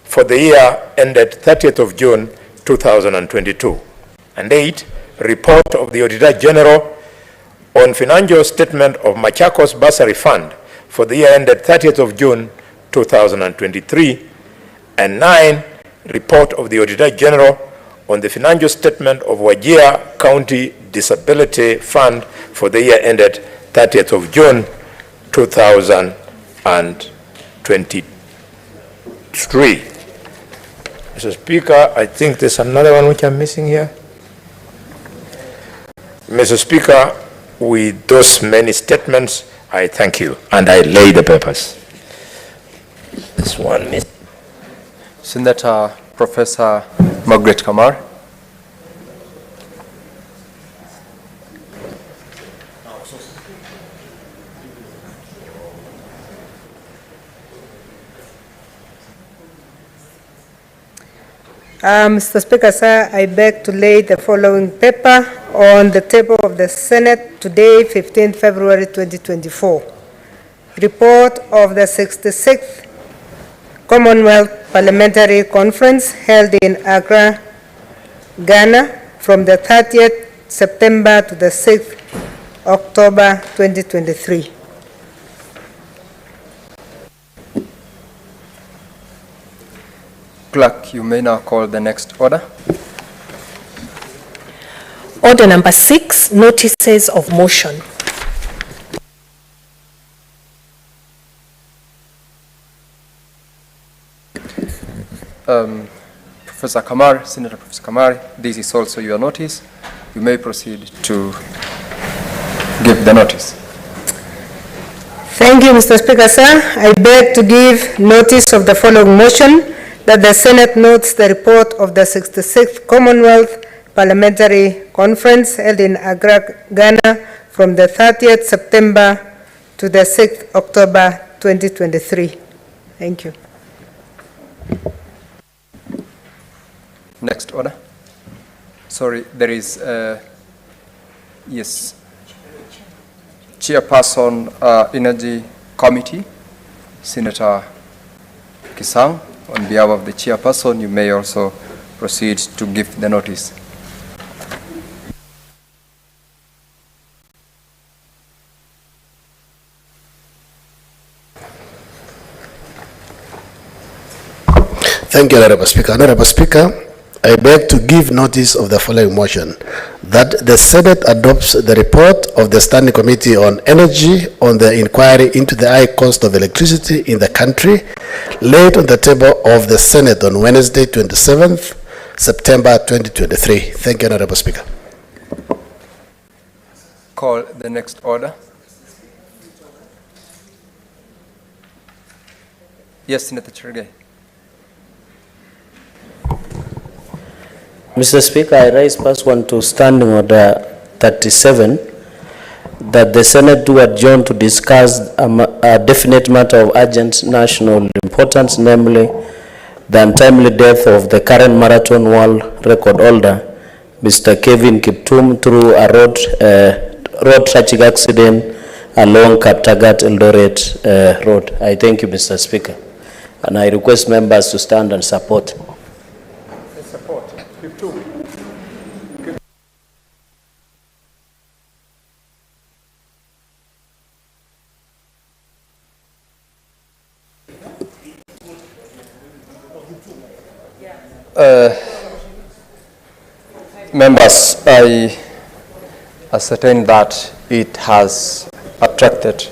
for the year ended 30th of June 2022. And 8. Report of the Auditor General on financial statement of Machakos Bursary Fund for the year ended 30th of June 2023. And 9. Report of the Auditor General on the financial statement of Wajir County Disability Fund for the year ended 30th of June 2023. Mr. Speaker, I think there's another one which I'm missing here. Mr. Speaker, with those many statements, I thank you and I lay the papers. This one, Mr. Senator Professor Margaret Kamar. Mr. Speaker, sir, I beg to lay the following paper on the table of the Senate today, 15 February 2024. Report of the 66th Commonwealth Parliamentary Conference held in Accra, Ghana, from the 30th September to the 6th October 2023. Clerk, you may now call the next order. Order number 6, notices of motion. Professor Kamar, Senator Professor Kamar, this is also your notice. You may proceed to give the notice. Thank you, Mr. Speaker, sir. I beg to give notice of the following motion, that the Senate notes the report of the 66th Commonwealth Parliamentary Conference held in Accra, Ghana from the 30th September to the 6th October 2023. Thank you. Next order. Sorry, there is, yes, Chairperson, Energy Committee, Senator Kisang. On behalf of the chairperson, you may also proceed to give the notice. Thank you, Honorable Speaker. Honorable Speaker, I beg to give notice of the following motion, that the Senate adopts the report of the Standing Committee on Energy on the inquiry into the high cost of electricity in the country, laid on the table of the Senate on Wednesday, 27th September 2023. Thank you, Honorable Speaker. Call the next order. Yes, Senator Chergay. Mr. Speaker, I raise first one to Standing Order 37, that the Senate do adjourn to discuss a definite matter of urgent national importance, namely the untimely death of the current marathon world record holder, Mr. Kevin Kiptum, through a road tragic accident along Kaptagat Eldoret Road. I thank you, Mr. Speaker, and I request members to stand and support. Members, I ascertain that it has attracted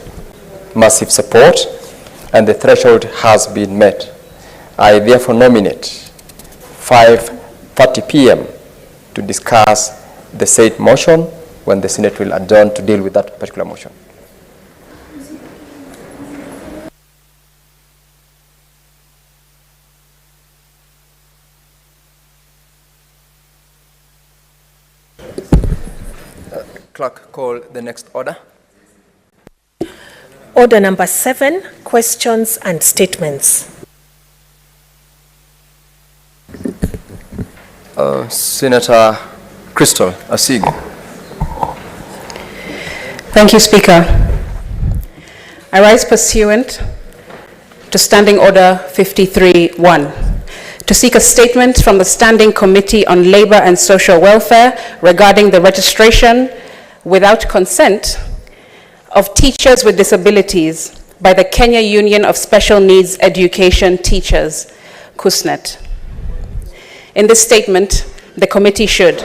massive support and the threshold has been met. I therefore nominate 5:30 p.m. to discuss the said motion when the Senate will adjourn to deal with that particular motion. Clerk, call the next order. Order number 7, questions and statements. Senator Crystal Asigu. Thank you, Speaker. I rise pursuant to Standing Order 53-1 to seek a statement from the Standing Committee on Labour and Social Welfare regarding the registration without consent of teachers with disabilities by the Kenya Union of Special Needs Education Teachers, KUSNET. In this statement, the committee should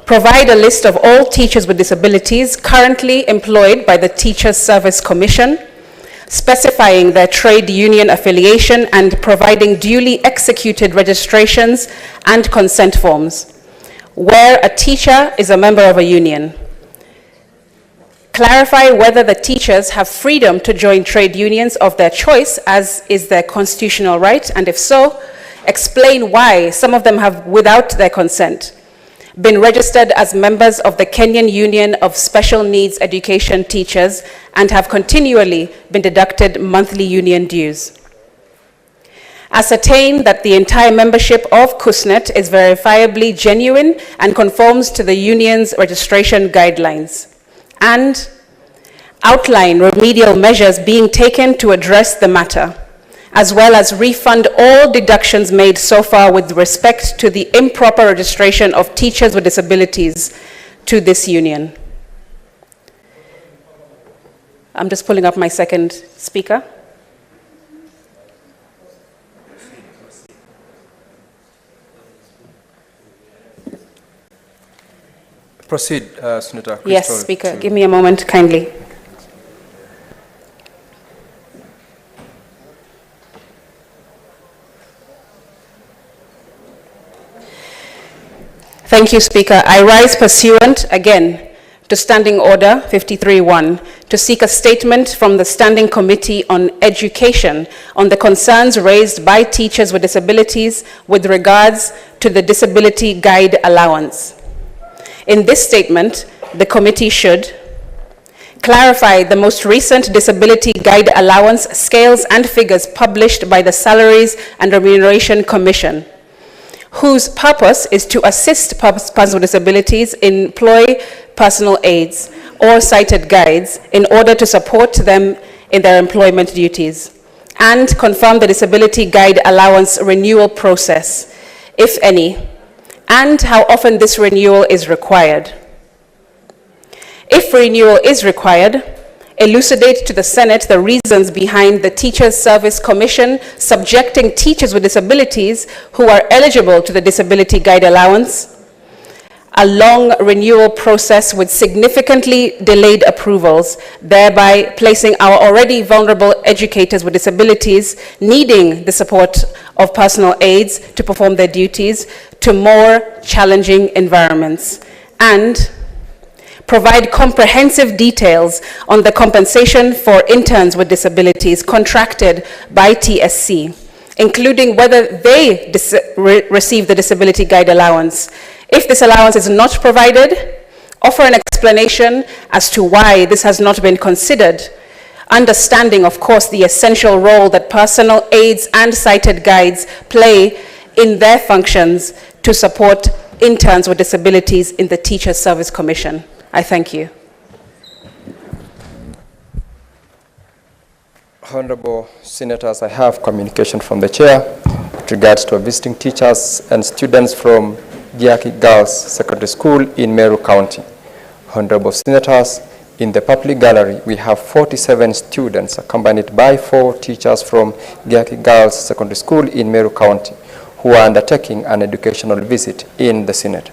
provide a list of all teachers with disabilities currently employed by the Teachers Service Commission, specifying their trade union affiliation and providing duly executed registrations and consent forms, where a teacher is a member of a union. Clarify whether the teachers have freedom to join trade unions of their choice, as is their constitutional right, and if so, explain why some of them have, without their consent, been registered as members of the Kenyan Union of Special Needs Education Teachers and have continually been deducted monthly union dues. Ascertain that the entire membership of KUSNET is verifiably genuine and conforms to the union's registration guidelines, and outline remedial measures being taken to address the matter, as well as refund all deductions made so far with respect to the improper registration of teachers with disabilities to this union. I'm just pulling up my second speaker. Proceed, Senator Crystal. Yes, Speaker. Give me a moment, kindly. Thank you, Speaker. I rise pursuant, again, to Standing Order 53-1 to seek a statement from the Standing Committee on Education on the concerns raised by teachers with disabilities with regards to the Disability Guide Allowance. In this statement, the committee should clarify the most recent Disability Guide Allowance scales and figures published by the Salaries and Remuneration Commission, whose purpose is to assist persons with disabilities employ personal aids or cited guides in order to support them in their employment duties, and confirm the Disability Guide Allowance renewal process, if any, and how often this renewal is required. If renewal is required, elucidate to the Senate the reasons behind the Teachers Service Commission subjecting teachers with disabilities who are eligible to the Disability Guide Allowance a long renewal process with significantly delayed approvals, thereby placing our already vulnerable educators with disabilities needing the support of personal aids to perform their duties to more challenging environments, and provide comprehensive details on the compensation for interns with disabilities contracted by TSC, including whether they receive the Disability Guide Allowance. If this allowance is not provided, offer an explanation as to why this has not been considered, understanding, of course, the essential role that personal aids and cited guides play in their functions to support interns with disabilities in the Teachers Service Commission. I thank you. Honorable Senators, I have communication from the Chair with regards to visiting teachers and students from Giaki Girls Secondary School in Meru County. Honorable Senators, in the public gallery, we have 47 students accompanied by 4 teachers from Giaki Girls Secondary School in Meru County who are undertaking an educational visit in the Senate.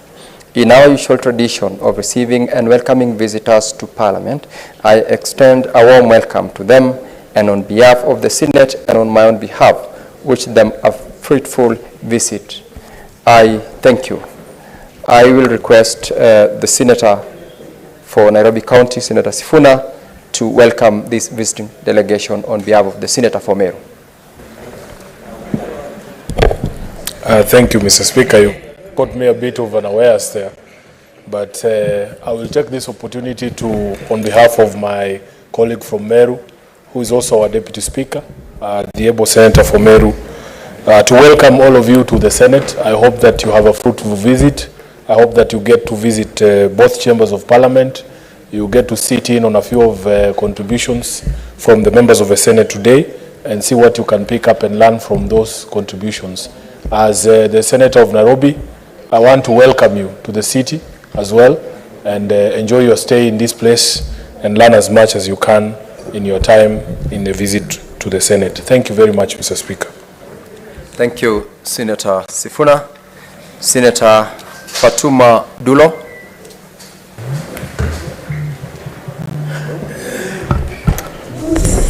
In our usual tradition of receiving and welcoming visitors to Parliament, I extend a warm welcome to them, and on behalf of the Senate and on my own behalf, wish them a fruitful visit. I thank you. I will request the Senator for Nairobi County, Senator Sifuna, to welcome this visiting delegation on behalf of the Senator for Meru. Thank you, Mr. Speaker. You caught me a bit of unawares there. but I will take this opportunity to, on behalf of my colleague from Meru, who is also our Deputy Speaker, the able Senator for Meru, to welcome all of you to the Senate. I hope that you have a fruitful visit. I hope that you get to visit both chambers of Parliament. You get to sit in on a few of contributions from the members of the Senate today and see what you can pick up and learn from those contributions. As the Senator of Nairobi, I want to welcome you to the city as well, and enjoy your stay in this place and learn as much as you can in your time in the visit to the Senate. Thank you very much, Mr. Speaker. Thank you, Senator Sifuna. Senator Fatuma Dulo.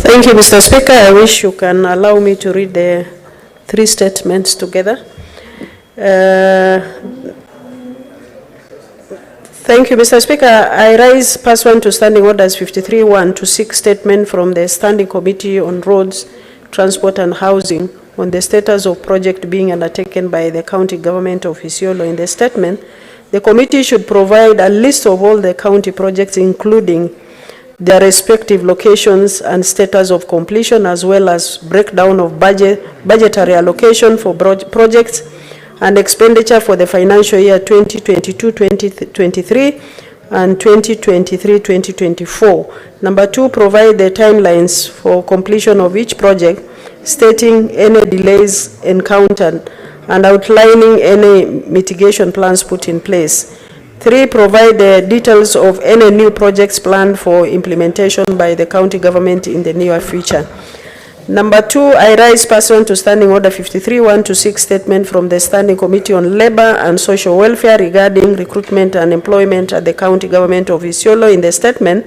Thank you, Mr. Speaker. I wish you can allow me to read the three statements together. Thank you, Mr. Speaker. I rise pursuant to Standing Orders 53-1 to seek statement from the Standing Committee on Roads, Transport and Housing on the status of project being undertaken by the county government of Isiolo. In the statement, the committee should provide a list of all the county projects, including their respective locations and status of completion, as well as breakdown of budgetary allocation for projects and expenditure for the financial year 2022-2023 and 2023-2024. Number 2, provide the timelines for completion of each project, stating any delays encountered and outlining any mitigation plans put in place. 3, provide the details of any new projects planned for implementation by the county government in the near future. Number 2, I rise pursuant to Standing Order 53-1 to seek statement from the Standing Committee on Labor and Social Welfare regarding recruitment and employment at the county government of Isiolo. In the statement,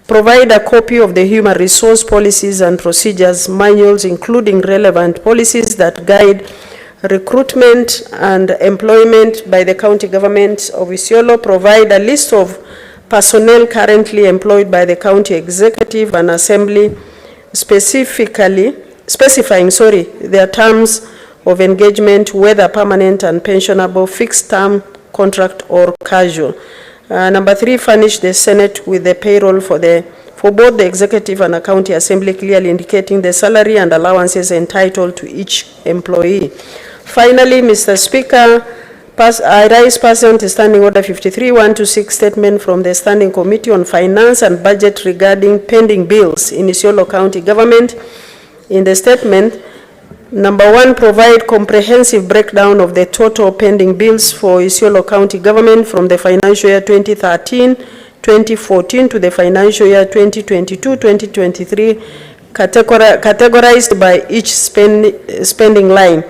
provide a copy of the human resource policies and procedures manuals, including relevant policies that guide recruitment and employment by the county government of Isiolo. Provide a list of personnel currently employed by the county executive and assembly, specifying their terms of engagement, whether permanent and pensionable, fixed term contract or casual. Number 3, furnish the Senate with the payroll for both the executive and the county assembly, clearly indicating the salary and allowances entitled to each employee. Finally, Mr. Speaker, I rise pursuant to Standing Order 53-1 to seek statement from the Standing Committee on Finance and Budget regarding pending bills in Isiolo County Government. In the statement, number 1, provide comprehensive breakdown of the total pending bills for Isiolo County Government from the financial year 2013-2014 to the financial year 2022-2023, categorized by each spending line.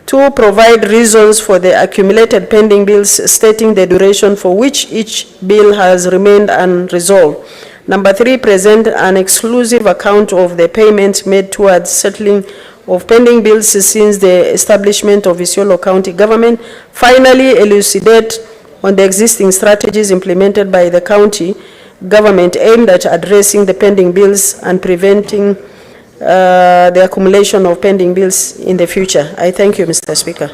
2, provide reasons for the accumulated pending bills, stating the duration for which each bill has remained unresolved. Number 3, present an exclusive account of the payments made towards settling of pending bills since the establishment of Isiolo County Government. Finally, elucidate on the existing strategies implemented by the county government aimed at addressing the pending bills and preventing the accumulation of pending bills in the future. I thank you, Mr. Speaker.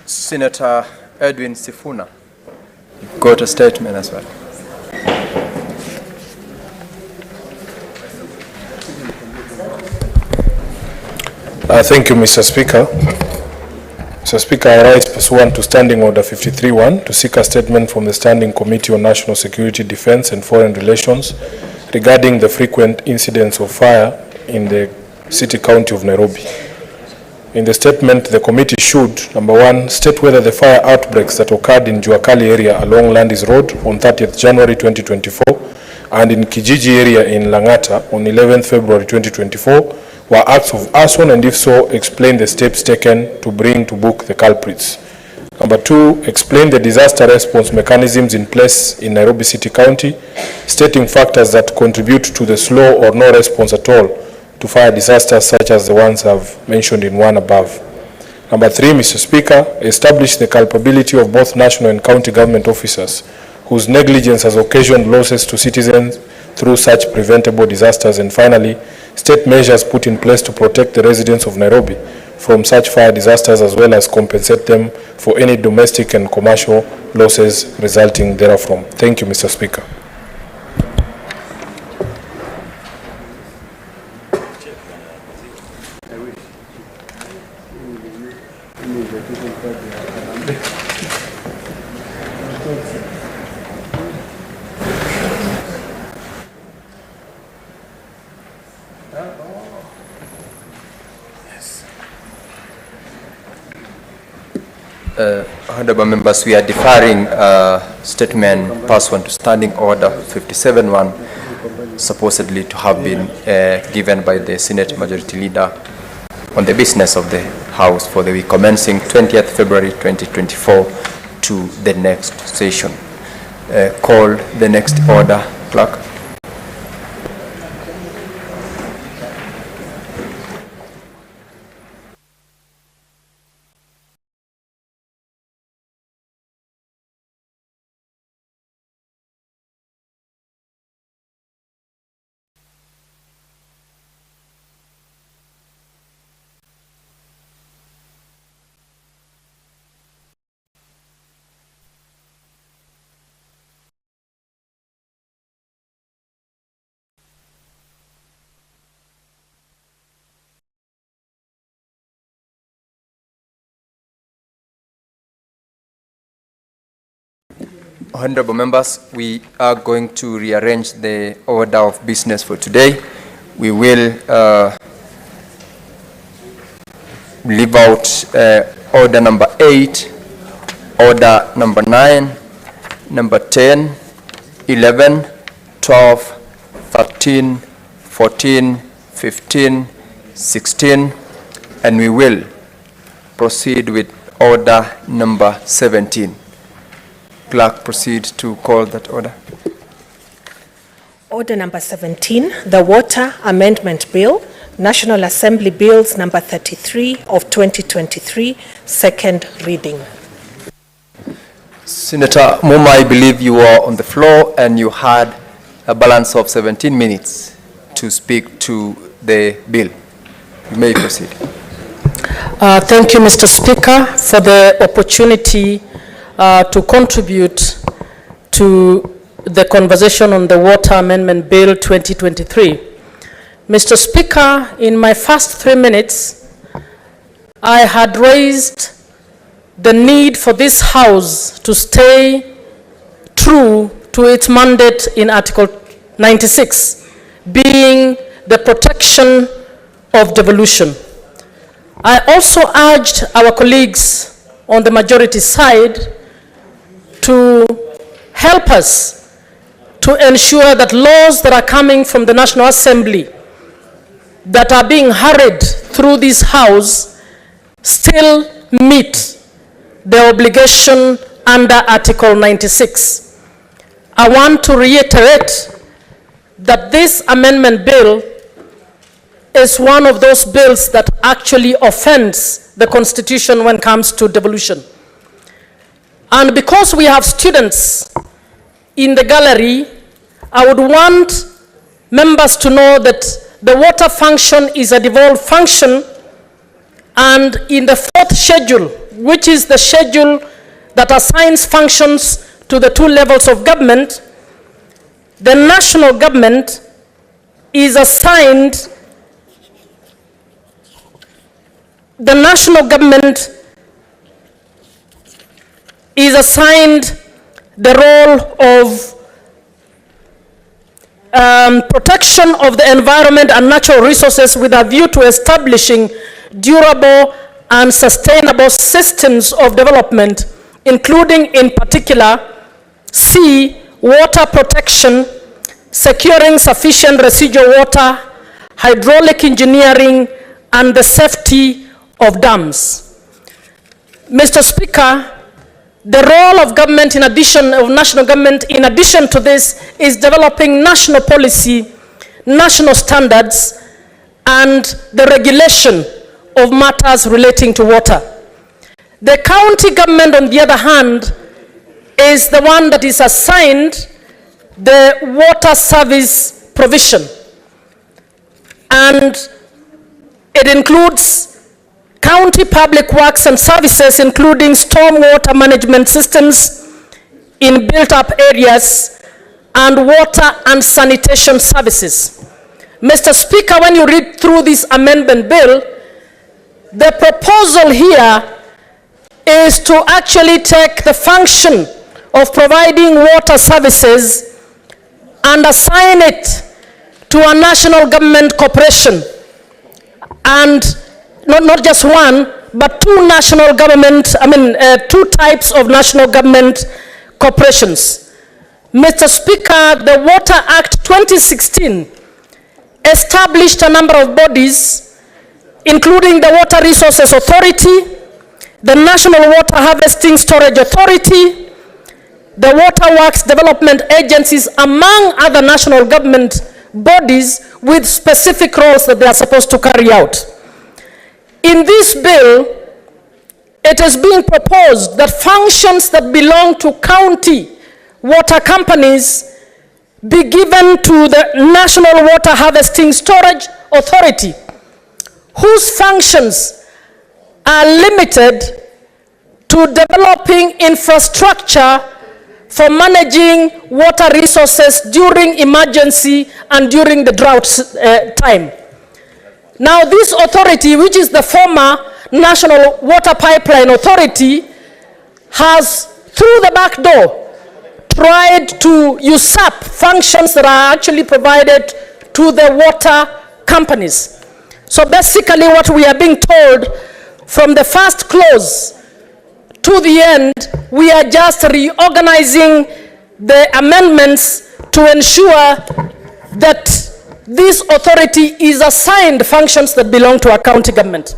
Senator Edwin Sifuna, you've got a statement as well. Thank you, Mr. Speaker. Mr. Speaker, I rise pursuant to Standing Order 53-1 to seek a statement from the Standing Committee on National Security, Defense and Foreign Relations regarding the frequent incidents of fire in the city county of Nairobi. In the statement, the committee should, number 1, state whether the fire outbreaks that occurred in Juakali area along Landis Road on 30th January 2024 and in Kijiji area in Langata on 11th February 2024 were acts of arson, and if so, explain the steps taken to bring to book the culprits. Number 2, explain the disaster response mechanisms in place in Nairobi City County, stating factors that contribute to the slow or no response at all to fire disasters such as the ones I've mentioned in one above. Number 3, Mr. Speaker, establish the culpability of both national and county government officers whose negligence has occasioned losses to citizens through such preventable disasters. And finally, state measures put in place to protect the residents of Nairobi from such fire disasters, as well as compensate them for any domestic and commercial losses resulting therefrom. Thank you, Mr. Speaker. Honorable members, we are deferring statement pursuant to Standing Order 57-1, supposedly to have been given by the Senate Majority Leader on the business of the House for the week commencing 20th February 2024 to the next session. Call the next order, Clerk. Honorable members, we are going to rearrange the order of business for today. We will leave out order number 8, order number 9, number 10, 11, 12, 13, 14, 15, 16, and we will proceed with order number 17. Clerk, proceed to call that order. Order number 17, the Water Amendment Bill, National Assembly Bills number 33 of 2023, second reading. Senator Muma, I believe you were on the floor and you had a balance of 17 minutes to speak to the bill. You may proceed. Thank you, Mr. Speaker, for the opportunity to contribute to the conversation on the Water Amendment Bill 2023. Mr. Speaker, in my first 3 minutes, I had raised the need for this House to stay true to its mandate in Article 96, being the protection of devolution. I also urged our colleagues on the majority side to help us to ensure that laws that are coming from the National Assembly that are being hurried through this House still meet the obligation under Article 96. I want to reiterate that this amendment bill is one of those bills that actually offends the Constitution when it comes to devolution. And because we have students in the gallery, I would want members to know that the water function is a devolved function, and in the 4th schedule, which is the schedule that assigns functions to the 2 levels of government, the national government is assigned the role of protection of the environment and natural resources with a view to establishing durable and sustainable systems of development, including in particular C, water protection, securing sufficient residual water, hydraulic engineering, and the safety of dams. Mr. Speaker, the role of government in addition, of national government in addition to this, is developing national policy, national standards, and the regulation of matters relating to water. The county government, on the other hand, is the one that is assigned the water service provision. And it includes county public works and services, including stormwater management systems in built-up areas and water and sanitation services. Mr. Speaker, when you read through this amendment bill, the proposal here is to actually take the function of providing water services and assign it to a national government corporation, and not just one, but two national government, two types of national government corporations. Mr. Speaker, the Water Act 2016 established a number of bodies, including the Water Resources Authority, the National Water Harvesting Storage Authority, the Water Works Development Agencies, among other national government bodies with specific roles that they are supposed to carry out. In this bill, it is being proposed that functions that belong to county water companies be given to the National Water Harvesting Storage Authority, whose functions are limited to developing infrastructure for managing water resources during emergency and during the drought time. Now, this authority, which is the former National Water Pipeline Authority, has, through the back door, tried to usurp functions that are actually provided to the water companies. So basically what we are being told, from the first clause to the end, we are just reorganizing the amendments to ensure that this authority is assigned functions that belong to a county government.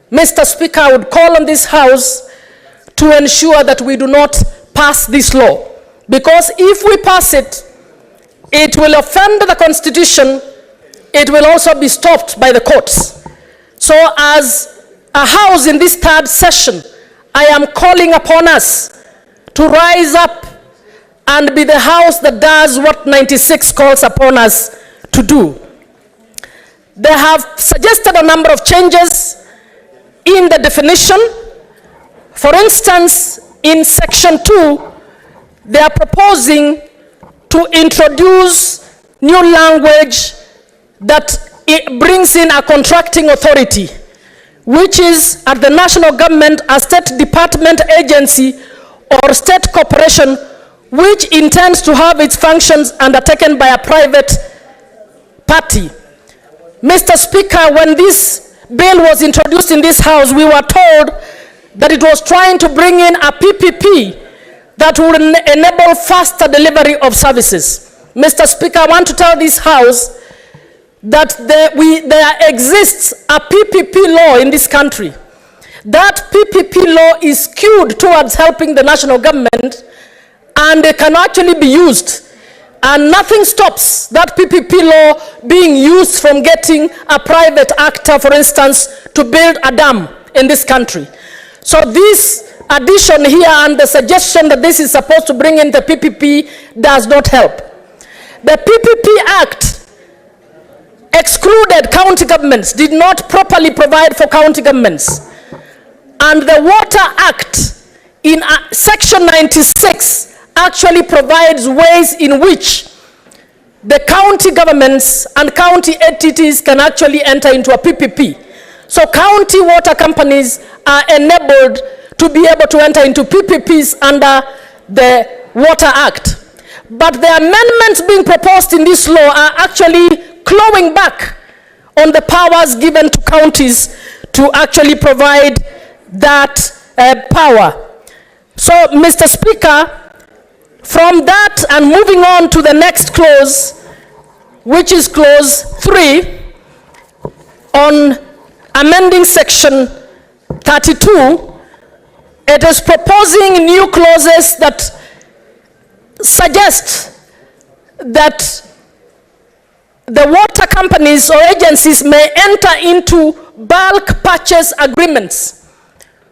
Mr. Speaker, I would call on this House to ensure that we do not pass this law, because if we pass it, it will offend the Constitution. It will also be stopped by the courts. So as a House in this third session, I am calling upon us to rise up and be the House that does what 96 calls upon us to do. They have suggested a number of changes in the definition. For instance, in section 2, they are proposing to introduce new language that it brings in a contracting authority, which is at the national government, a state department agency or state corporation which intends to have its functions undertaken by a private party. Mr. Speaker, when this bill was introduced in this House, we were told that it was trying to bring in a PPP that would enable faster delivery of services. Mr. Speaker, I want to tell this House that there exists a PPP law in this country. That PPP law is skewed towards helping the national government, and it can actually be used. And nothing stops that PPP law being used from getting a private actor, for instance, to build a dam in this country. So this addition here and the suggestion that this is supposed to bring in the PPP does not help. The PPP Act excluded county governments, did not properly provide for county governments. And the Water Act in section 96 actually provides ways in which the county governments and county entities can actually enter into a PPP. So county water companies are enabled to be able to enter into PPPs under the Water Act. But the amendments being proposed in this law are actually clawing back on the powers given to counties to actually provide that power. So, Mr. Speaker, from that and moving on to the next clause, which is clause 3, on amending section 32, it is proposing new clauses that suggest that the water companies or agencies may enter into bulk purchase agreements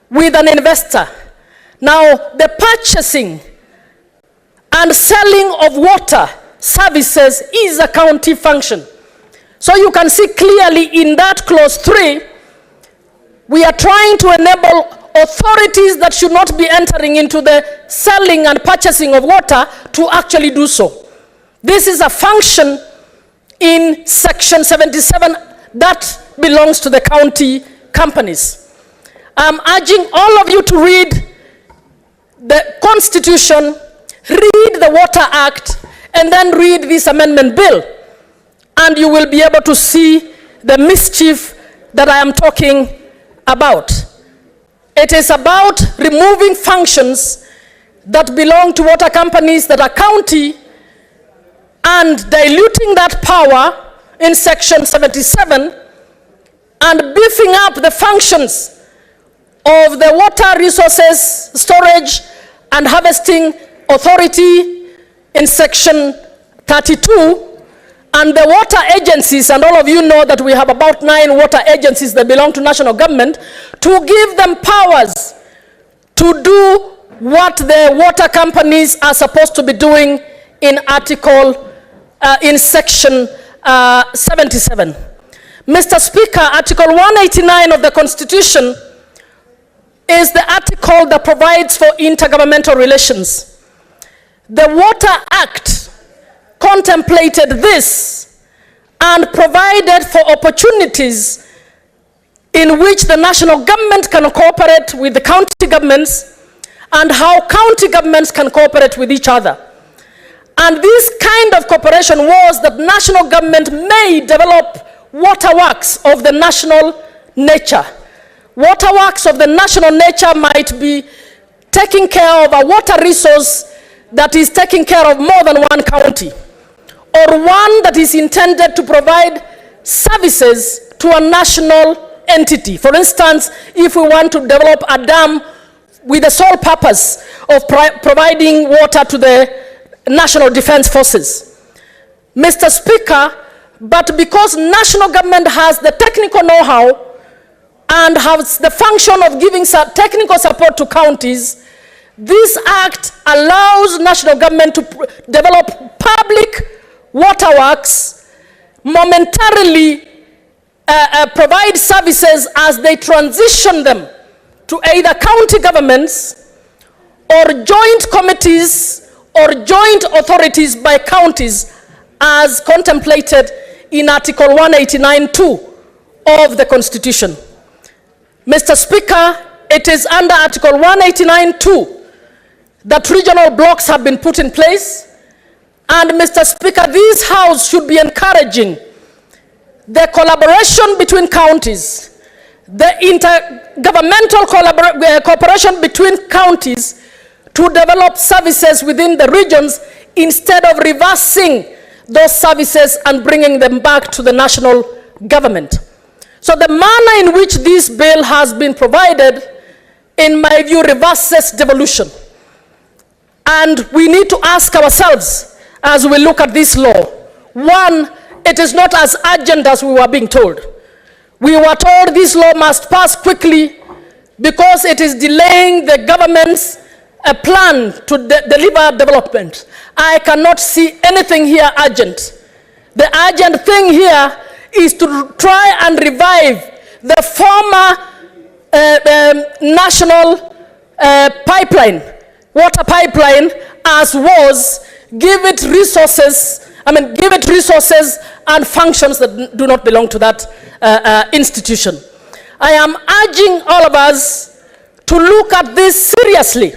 with an investor. Now, the purchasing and selling of water services is a county function. So you can see clearly in that clause 3 We are trying to enable authorities that should not be entering into the selling and purchasing of water to actually do so. This is a function in Section 77 that belongs to the county companies. I'm urging all of you to read the Constitution, read the Water Act, and then read this amendment bill, and you will be able to see the mischief that I am talking about. It is about removing functions that belong to water companies that are county and diluting that power in Section 77 and beefing up the functions of the Water Resources Storage and Harvesting Authority in Section 32, and the water agencies, and all of you know that we have about 9 water agencies that belong to national government, to give them powers to do what the water companies are supposed to be doing in in Section 77. Mr. Speaker, Article 189 of the Constitution is the article that provides for intergovernmental relations. The Water Act contemplated this and provided for opportunities in which the national government can cooperate with the county governments and how county governments can cooperate with each other. And this kind of cooperation was that national government may develop waterworks of the national nature. Waterworks of the national nature might be taking care of a water resource that is taking care of more than one county, or one that is intended to provide services to a national entity. For instance, if we want to develop a dam with the sole purpose of providing water to the National Defense Forces. Mr. Speaker, but because national government has the technical know-how and has the function of giving technical support to counties, this act allows national government to develop public waterworks, momentarily provide services as they transition them to either county governments or joint committees or joint authorities by counties as contemplated in Article 189(2) of the Constitution. Mr. Speaker, it is under Article 189(2) that regional blocks have been put in place. And Mr. Speaker, this House should be encouraging the collaboration between counties, the intergovernmental cooperation between counties to develop services within the regions instead of reversing those services and bringing them back to the national government. So the manner in which this bill has been provided, in my view, reverses devolution. And we need to ask ourselves, as we look at this law, one, it is not as urgent as we were being told. We were told this law must pass quickly because it is delaying the government's plan to deliver development. I cannot see anything here urgent. The urgent thing here is to try and revive the former national pipeline, water pipeline, as was, give it resources and functions that do not belong to that institution. I am urging all of us to look at this seriously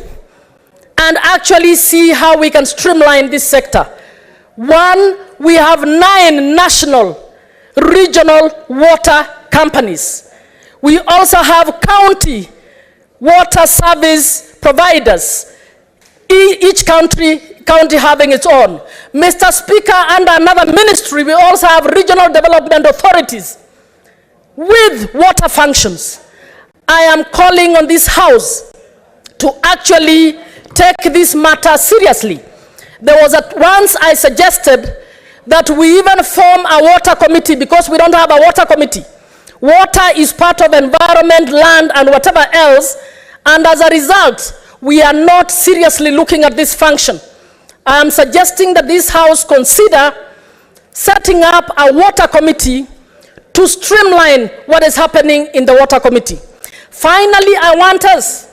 and actually see how we can streamline this sector. One, we have 9 national, regional water companies. We also have county water service providers, each county having its own. Mr. Speaker, under another ministry, we also have regional development authorities with water functions. I am calling on this House to actually take this matter seriously. There was once I suggested that we even form a water committee because we don't have a water committee. Water is part of environment, land, and whatever else, and as a result, we are not seriously looking at this function. I am suggesting that this House consider setting up a water committee to streamline what is happening in the water committee. Finally, I want us,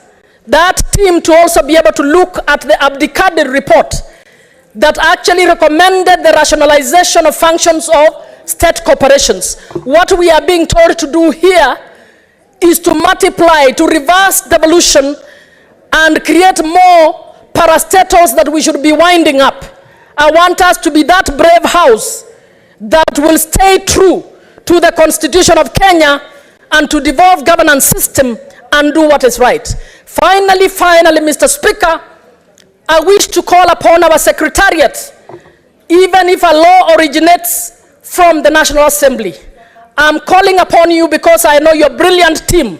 that team, to also be able to look at the Abdikadir report that actually recommended the rationalization of functions of state corporations. What we are being told to do here is to multiply, to reverse devolution and create more parastatals that we should be winding up. I want us to be that brave house that will stay true to the Constitution of Kenya and to devolve governance system and do what is right. Finally, Mr. Speaker, I wish to call upon our Secretariat, even if a law originates from the National Assembly. I'm calling upon you because I know your brilliant team.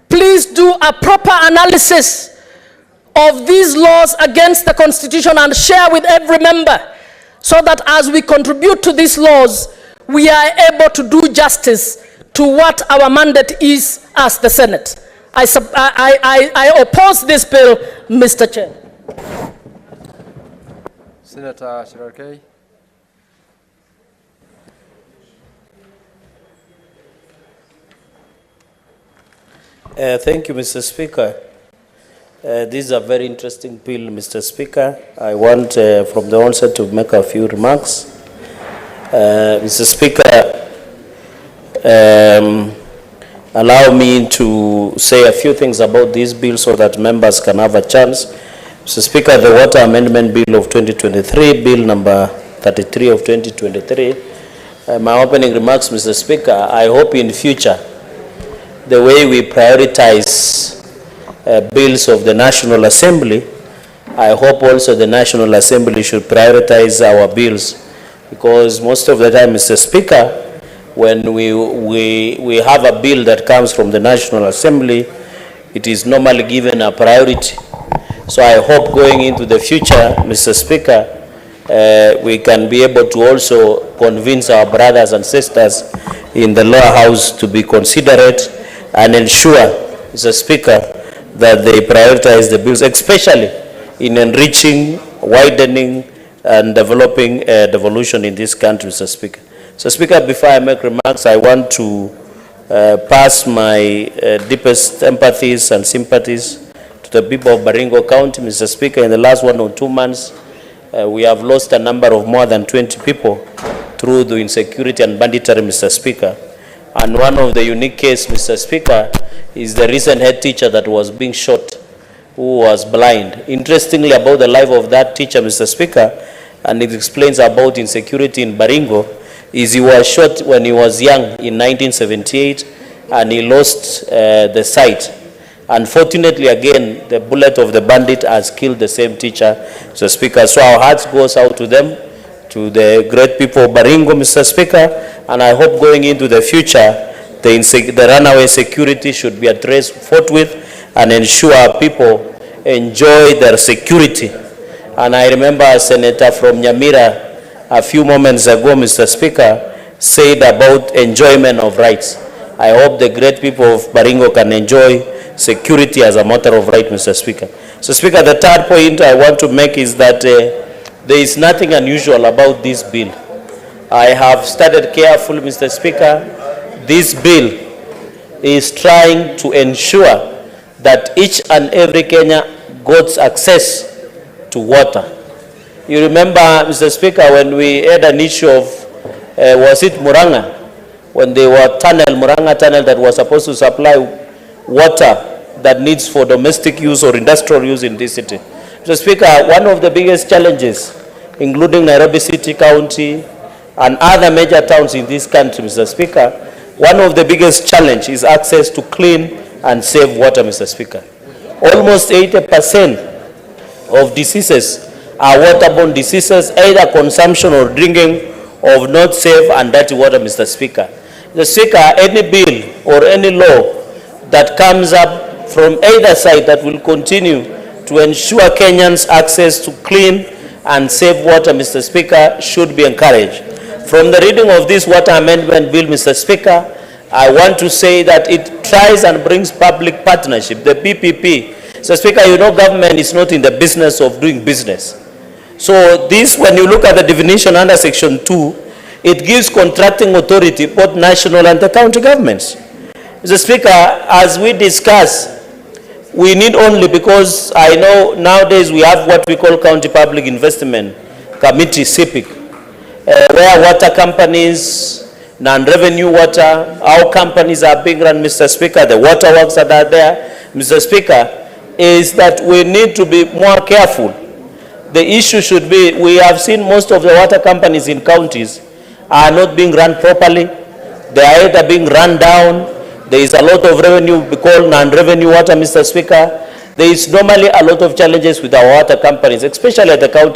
Please do a proper analysis of these laws against the Constitution and share with every member, so that as we contribute to these laws, we are able to do justice to what our mandate is as the Senate. I oppose this bill, Mr. Chair. Senator Shirarkei. Thank you, Mr. Speaker. This is a very interesting bill, Mr. Speaker. I want from the onset to make a few remarks. Mr. Speaker, allow me to say a few things about this bill so that members can have a chance. Mr. Speaker, the Water Amendment Bill of 2023, Bill number 33 of 2023. My opening remarks, Mr. Speaker, I hope in future the way we prioritize bills of the National Assembly, I hope also the National Assembly should prioritize our bills, because most of the time, Mr. Speaker, when we have a bill that comes from the National Assembly, it is normally given a priority. So I hope going into the future, Mr. Speaker, we can be able to also convince our brothers and sisters in the lower house to be considerate and ensure, Mr. Speaker, that they prioritize the bills, especially in enriching, widening, and developing devolution in this country, Mr. Speaker. So, Speaker, before I make remarks, I want to pass my deepest empathies and sympathies to the people of Baringo County, Mr. Speaker. In the last 1 or 2 months, we have lost a number of more than 20 people through the insecurity and banditry, Mr. Speaker. And one of the unique cases, Mr. Speaker, is the recent head teacher that was being shot, who was blind. Interestingly, about the life of that teacher, Mr. Speaker, and it explains about insecurity in Baringo, is he was shot when he was young in 1978, and he lost the sight. Unfortunately, again, the bullet of the bandit has killed the same teacher, Mr. Speaker. So our hearts goes out to them, to the great people of Baringo, Mr. Speaker, and I hope going into the future, the runaway security should be addressed forthwith and ensure our people enjoy their security. And I remember a senator from Nyamira a few moments ago, Mr. Speaker, said about enjoyment of rights. I hope the great people of Baringo can enjoy security as a matter of right, Mr. Speaker. So, Speaker, the third point I want to make is that there is nothing unusual about this bill. I have studied carefully, Mr. Speaker. This bill is trying to ensure that each and every Kenyan gets access to water. You remember, Mr. Speaker, when we had an issue of, was it Muranga? When they were Muranga tunnel that was supposed to supply water that needs for domestic use or industrial use in this city. Mr. Speaker, one of the biggest challenges, including Nairobi City, County, and other major towns in this country, Mr. Speaker, one of the biggest challenges is access to clean and safe water, Mr. Speaker. Almost 80% of diseases are waterborne diseases, either consumption or drinking of not safe and dirty water, Mr. Speaker. Mr. Speaker, any bill or any law that comes up from either side that will continue to ensure Kenyans access to clean and safe water, Mr. Speaker, should be encouraged. From the reading of this water amendment bill, Mr. Speaker, I want to say that it tries and brings public partnership, the PPP. Mr. Speaker, you know government is not in the business of doing business. So this, when you look at the definition under section 2, it gives contracting authority, both national and the county governments. Mr. Speaker, as we discuss, we need only, because I know nowadays we have what we call County Public Investment Committee, CPIC, where water companies, non-revenue water, our companies are being run, Mr. Speaker, the water works that are there, Mr. Speaker, is that we need to be more careful. The issue should be, we have seen most of the water companies in counties are not being run properly. They are either being run down. There is a lot of revenue called non-revenue water, Mr. Speaker. There is normally a lot of challenges with our water companies, especially at the county